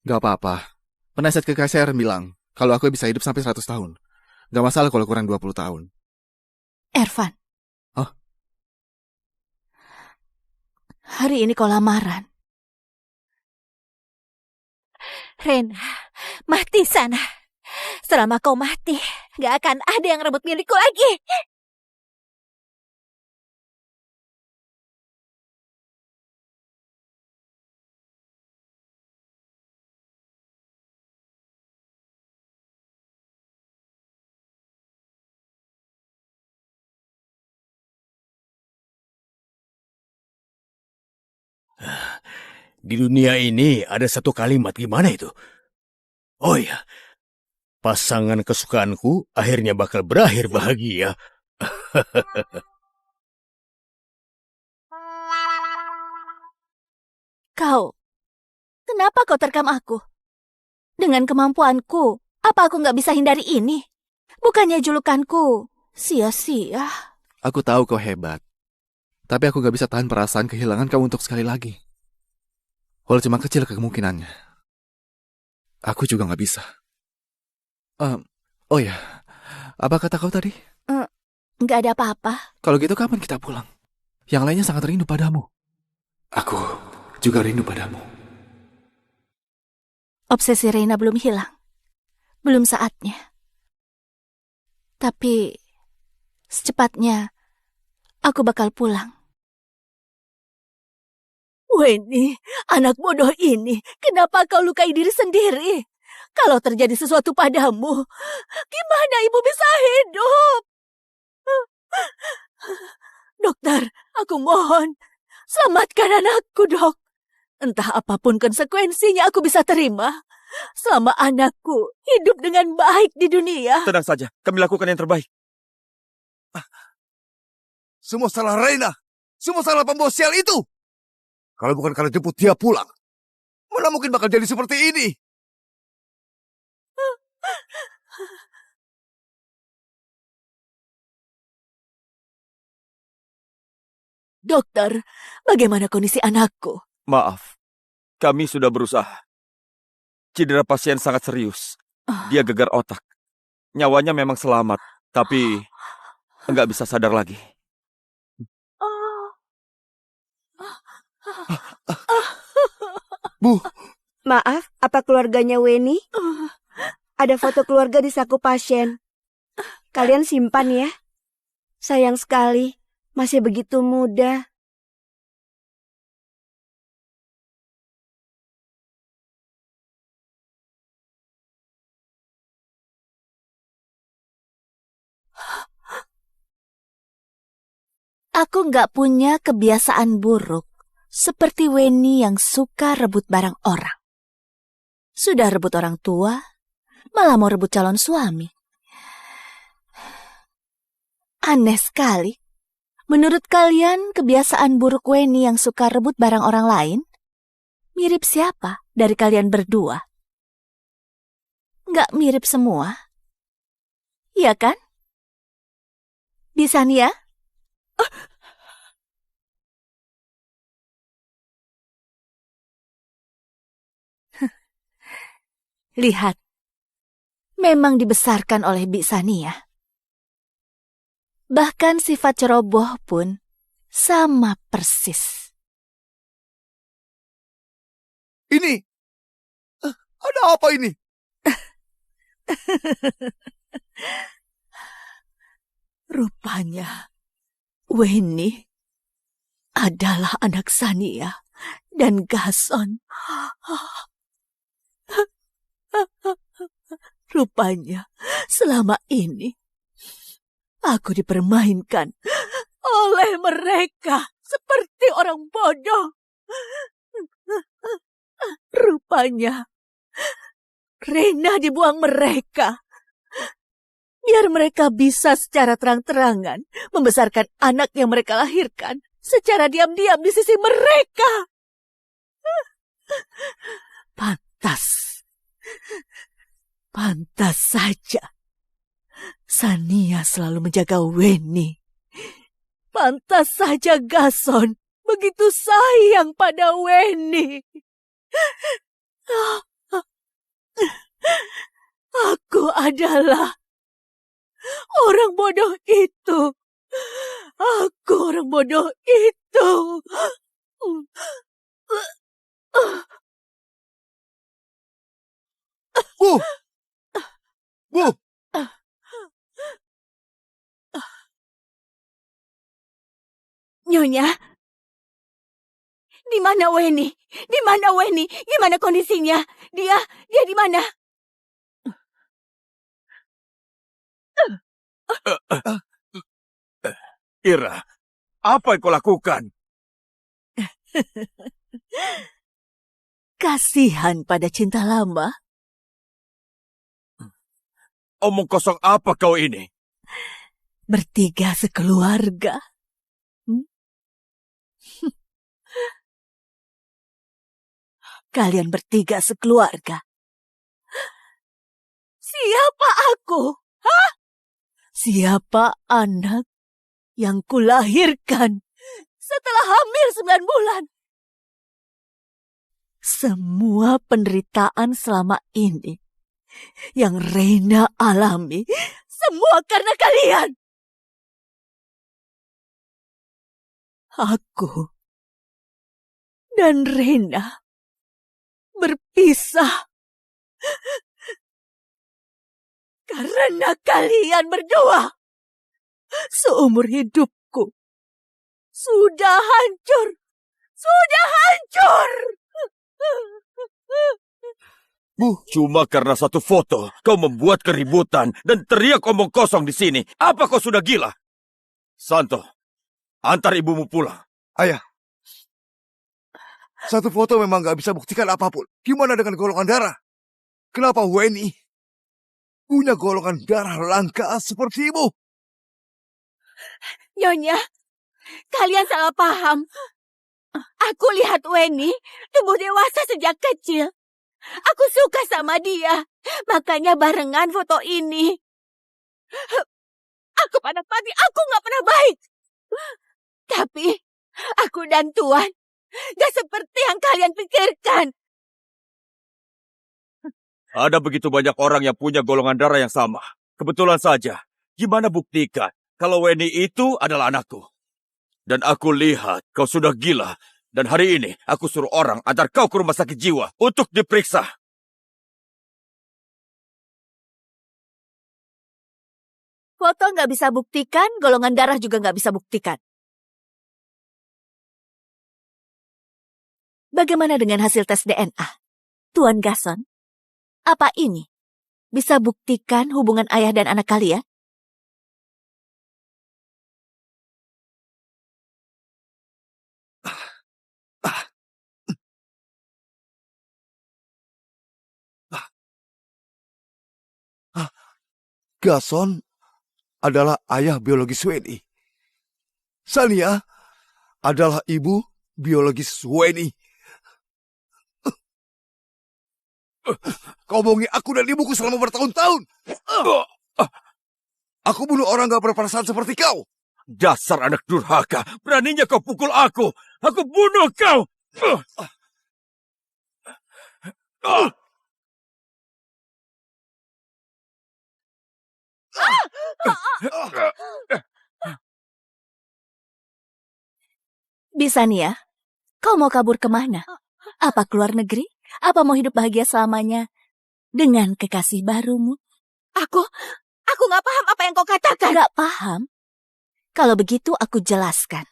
Gak apa-apa. Penasihat kekaisaran bilang kalau aku bisa hidup sampai 100 tahun. Gak masalah kalau kurang 20 tahun. Ervan. Oh? Hari ini kau lamaran. Rena, mati sana. Selama kau mati, gak akan ada yang rebut milikku lagi. Di dunia ini ada satu kalimat, gimana itu? Oh ya, pasangan kesukaanku akhirnya bakal berakhir bahagia. Kau, kenapa kau terkam aku? Dengan kemampuanku, apa aku nggak bisa hindari ini? Bukannya julukanku sia-sia. Aku tahu kau hebat. Tapi aku gak bisa tahan perasaan kehilangan kamu untuk sekali lagi. Walau cuma kecil kemungkinannya. Aku juga gak bisa. Oh ya, apa kata kau tadi? Nggak ada apa-apa. Kalau gitu kapan kita pulang? Yang lainnya sangat rindu padamu. Aku juga rindu padamu. Obsesi Reina belum hilang. Belum saatnya. Tapi secepatnya aku bakal pulang. Weni, anak bodoh ini, kenapa kau lukai diri sendiri? Kalau terjadi sesuatu padamu, gimana ibu bisa hidup? Dokter, Aku mohon, selamatkan anakku, Dok. Entah apapun konsekuensinya aku bisa terima. Selama anakku hidup dengan baik di dunia. Tenang saja, kami lakukan yang terbaik. Semua salah Reina. Semua salah pembawa sial itu. Kalau bukan karena jemput dia pulang, mana mungkin bakal jadi seperti ini? Dokter, bagaimana kondisi anakku? Maaf, kami sudah berusaha. Cedera pasien sangat serius. Dia gegar otak. Nyawanya memang selamat, tapi nggak bisa sadar lagi. Bu, Maaf, apa keluarganya Weni? Ada foto keluarga di saku pasien. Kalian simpan ya. Sayang sekali, masih begitu muda. Aku nggak punya kebiasaan buruk seperti Weni yang suka rebut barang orang. Sudah rebut orang tua, malah mau rebut calon suami. Aneh sekali. Menurut kalian, kebiasaan buruk Weni yang suka rebut barang orang lain mirip siapa dari kalian berdua? Nggak mirip semua. Iya kan? Bisa nih ya? Lihat, memang dibesarkan oleh Bik Sania. Bahkan sifat ceroboh pun sama persis. ini. Ada apa ini? Rupanya, Weni adalah anak Sania dan Gason. Rupanya, selama ini aku dipermainkan oleh mereka seperti orang bodoh. Rupanya, Reina dibuang mereka. Biar mereka bisa secara terang-terangan membesarkan anak yang mereka lahirkan secara diam-diam di sisi mereka. Pantas saja Sania selalu menjaga Weni. Pantas saja Gason begitu sayang pada Weni. Aku adalah orang bodoh itu. Aku orang bodoh itu. Bu! Bu! Nyonya, di mana Weni? Di mana Weni? Gimana kondisinya? Dia di mana? Ira, apa yang kau lakukan? Kasihan pada cinta lama. Omong kosong apa kau ini? Bertiga sekeluarga. Kalian bertiga sekeluarga. Siapa aku? Hah? Siapa anak yang kulahirkan setelah hamil 9 bulan? Semua penderitaan selama ini yang Reina alami, semua karena kalian. Aku dan Reina berpisah karena kalian berdua. Seumur hidupku sudah hancur. Sudah hancur. Bu, Cuma karena satu foto, kau membuat keributan dan teriak omong kosong di sini. Apa kau sudah gila? Santo, Antar ibumu pulang. Ayah, satu foto memang nggak bisa buktikan apapun. Gimana dengan golongan darah? Kenapa Weni punya golongan darah langka seperti ibu? Nyonya, kalian salah paham. Aku lihat Weni tumbuh dewasa sejak kecil. Aku suka sama dia. Makanya barengan foto ini. Aku pada mati, aku nggak pernah baik. Tapi aku dan Tuan gak seperti yang kalian pikirkan. Ada begitu banyak orang yang punya golongan darah yang sama. Kebetulan saja, gimana buktikan kalau Weni itu adalah anakku? Dan aku lihat kau sudah gila. Dan hari ini aku suruh orang antar kau ke rumah sakit jiwa untuk diperiksa. Foto nggak bisa buktikan, golongan darah juga nggak bisa buktikan. Bagaimana dengan hasil tes DNA? Tuan Gason, apa ini bisa buktikan hubungan ayah dan anak kalian? Gason adalah ayah biologis Weni. Sania adalah ibu biologis Weni. Kau bohongi aku dan ibuku selama bertahun-tahun. Aku bunuh orang gak berperasaan seperti kau. Dasar anak durhaka, beraninya kau pukul aku. Aku bunuh kau. Bisania, kau mau kabur kemana? Apa keluar negeri? Apa mau hidup bahagia selamanya dengan kekasih barumu? Aku gak paham apa yang kau katakan. Gak paham? Kalau begitu aku jelaskan.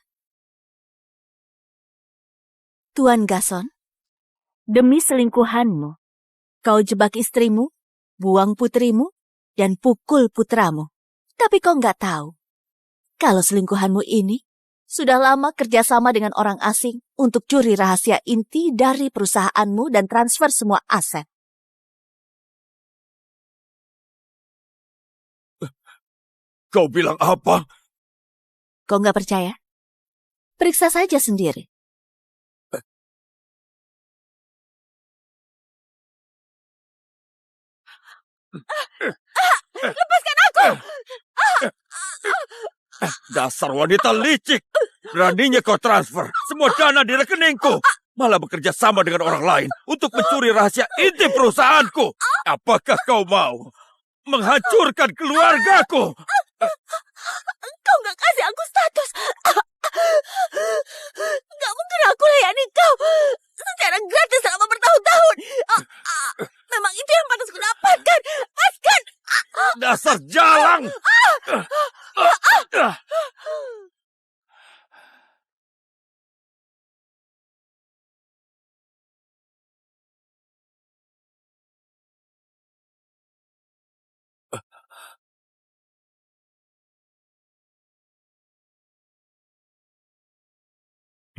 Tuan Gason, demi selingkuhanmu, kau jebak istrimu, buang putrimu, dan pukul putramu. Tapi kau nggak tahu, kalau selingkuhanmu ini sudah lama kerjasama dengan orang asing untuk curi rahasia inti dari perusahaanmu dan transfer semua aset. Kau bilang apa? Kau nggak percaya? Periksa saja sendiri. Lepaskan aku! Dasar wanita licik. Beraninya kau transfer semua dana di rekeningku. Malah bekerja sama dengan orang lain untuk mencuri rahasia inti perusahaanku. Apakah kau mau menghancurkan keluargaku? Kau gak kasih aku status. Gak mungkin aku layani kau secara gratis selama bertahun-tahun. Memang itu yang pantas kudapatkan. Lepaskan! Dasar jalang!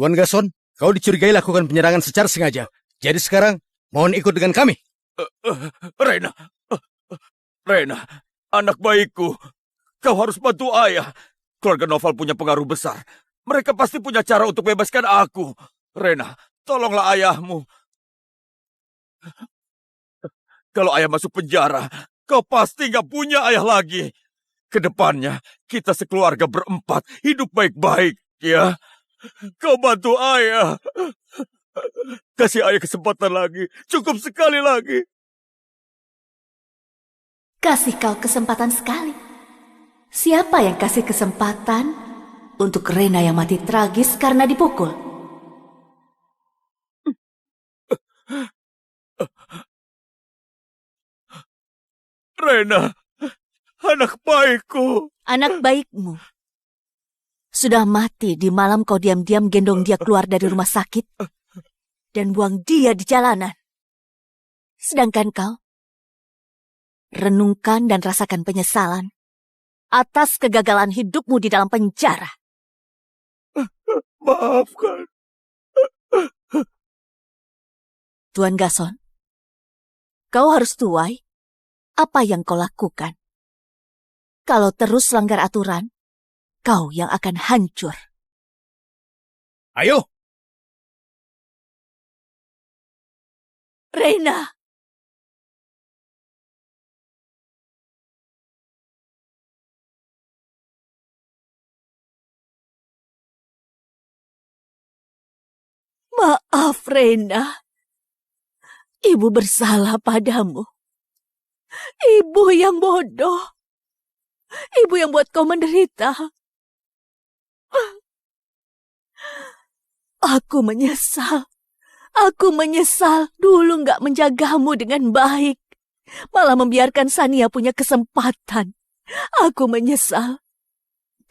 Tuan Gason, kau dicurigai lakukan penyerangan secara sengaja. Jadi sekarang, mohon ikut dengan kami. Rena, anak baikku. Kau harus bantu ayah. Keluarga Noval punya pengaruh besar. Mereka pasti punya cara untuk bebaskan aku. Rena, tolonglah ayahmu. Kalau ayah masuk penjara, kau pasti gak punya ayah lagi. Kedepannya, kita sekeluarga berempat hidup baik-baik, ya. Kau bantu ayah. Kasih ayah kesempatan lagi. Cukup sekali lagi. Kasih kau kesempatan sekali. Siapa yang kasih kesempatan untuk Rena yang mati tragis karena dipukul? Rena, anak baikku. Anak baikmu sudah mati di malam kau diam-diam gendong dia keluar dari rumah sakit dan buang dia di jalanan. Sedangkan kau renungkan dan rasakan penyesalan atas kegagalan hidupmu di dalam penjara. Maafkan. Tuan Gason, kau harus tuai apa yang kau lakukan. Kalau terus langgar aturan, kau yang akan hancur. Ayo, Reina! Maaf, Reina. Ibu bersalah padamu. Ibu yang bodoh. Ibu yang buat kau menderita. Aku menyesal. Aku menyesal dulu nggak menjagamu dengan baik. Malah membiarkan Sania punya kesempatan. Aku menyesal.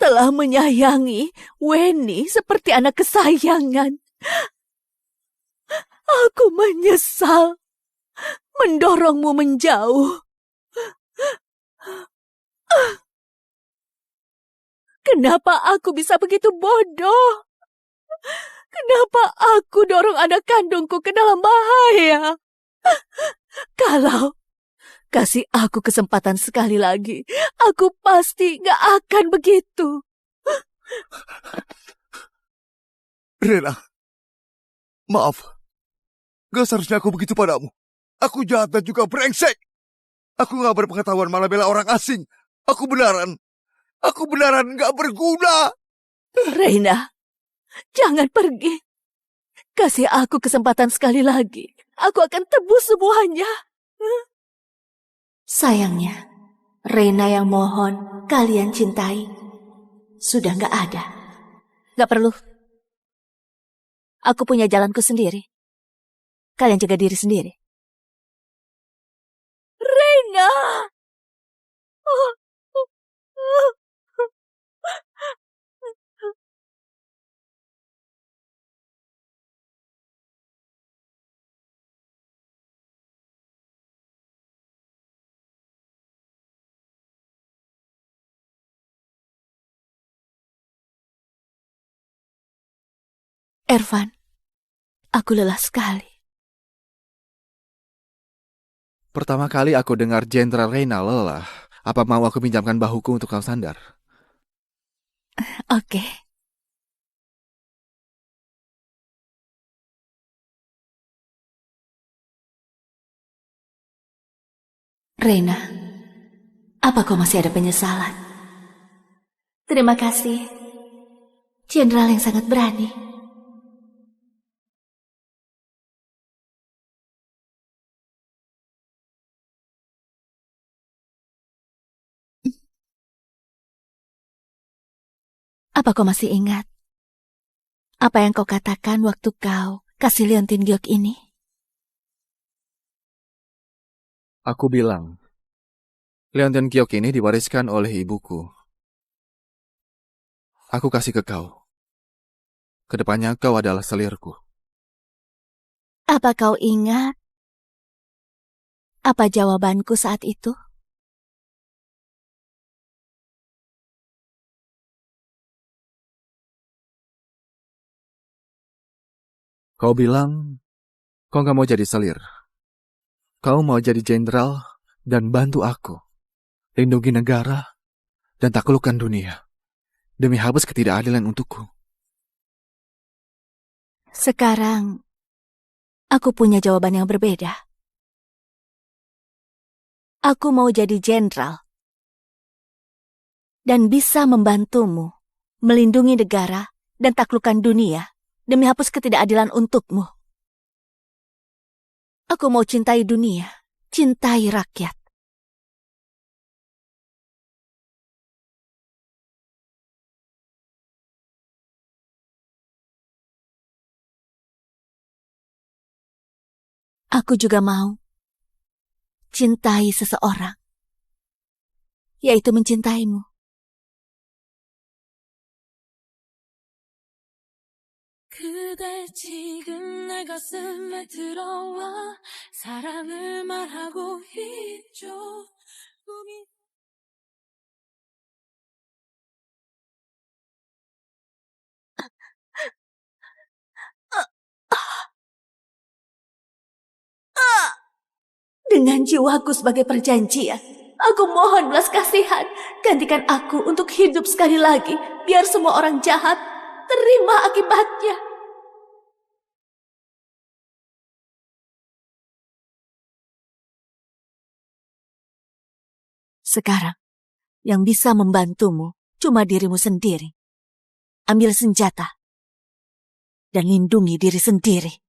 Telah menyayangi Weni seperti anak kesayangan. Aku menyesal mendorongmu menjauh. Kenapa aku bisa begitu bodoh? Kenapa aku dorong anak kandungku ke dalam bahaya? Kalau kasih aku kesempatan sekali lagi, aku pasti gak akan begitu. Rena, maaf. Gak seharusnya aku begitu padamu. Aku jahat dan juga brengsek. Aku gak berpengetahuan malah bela orang asing. Aku benaran gak berguna. Reina, jangan pergi. Kasih aku kesempatan sekali lagi. Aku akan tebus semuanya. Sayangnya, Reina yang mohon kalian cintai sudah gak ada. Gak perlu. Aku punya jalanku sendiri. Kalian jaga diri sendiri. Reina! Ervan, aku lelah sekali. Pertama kali aku dengar Jenderal Reina lelah. Apa mau aku pinjamkan bahuku untuk kau sandar? Oke. Reina, apa kau masih ada penyesalan? Terima kasih, Jenderal yang sangat berani. Apa kau masih ingat apa yang kau katakan waktu kau kasih liontin giok ini? Aku bilang, Leontin Giok ini diwariskan oleh ibuku. Aku kasih ke kau. Kedepannya kau adalah selirku. Apa kau ingat apa jawabanku saat itu? Kau bilang, kau gak mau jadi selir. Kau mau jadi jenderal dan bantu aku. Lindungi negara dan taklukkan dunia. Demi hapus ketidakadilan untukku. Sekarang, aku punya jawaban yang berbeda. Aku mau jadi jenderal dan bisa membantumu melindungi negara dan taklukkan dunia demi hapus ketidakadilan untukmu. Aku mau cintai dunia, cintai rakyat. Aku juga mau cintai seseorang, yaitu mencintaimu. 그댈 지금 내 가슴에 들어와 사랑을 말하고 있죠. Dengan jiwaku sebagai perjanjian, aku mohon belas kasihan, gantikan aku untuk hidup sekali lagi, biar semua orang jahat terima akibatnya. Sekarang, yang bisa membantumu cuma dirimu sendiri. Ambil senjata dan lindungi diri sendiri.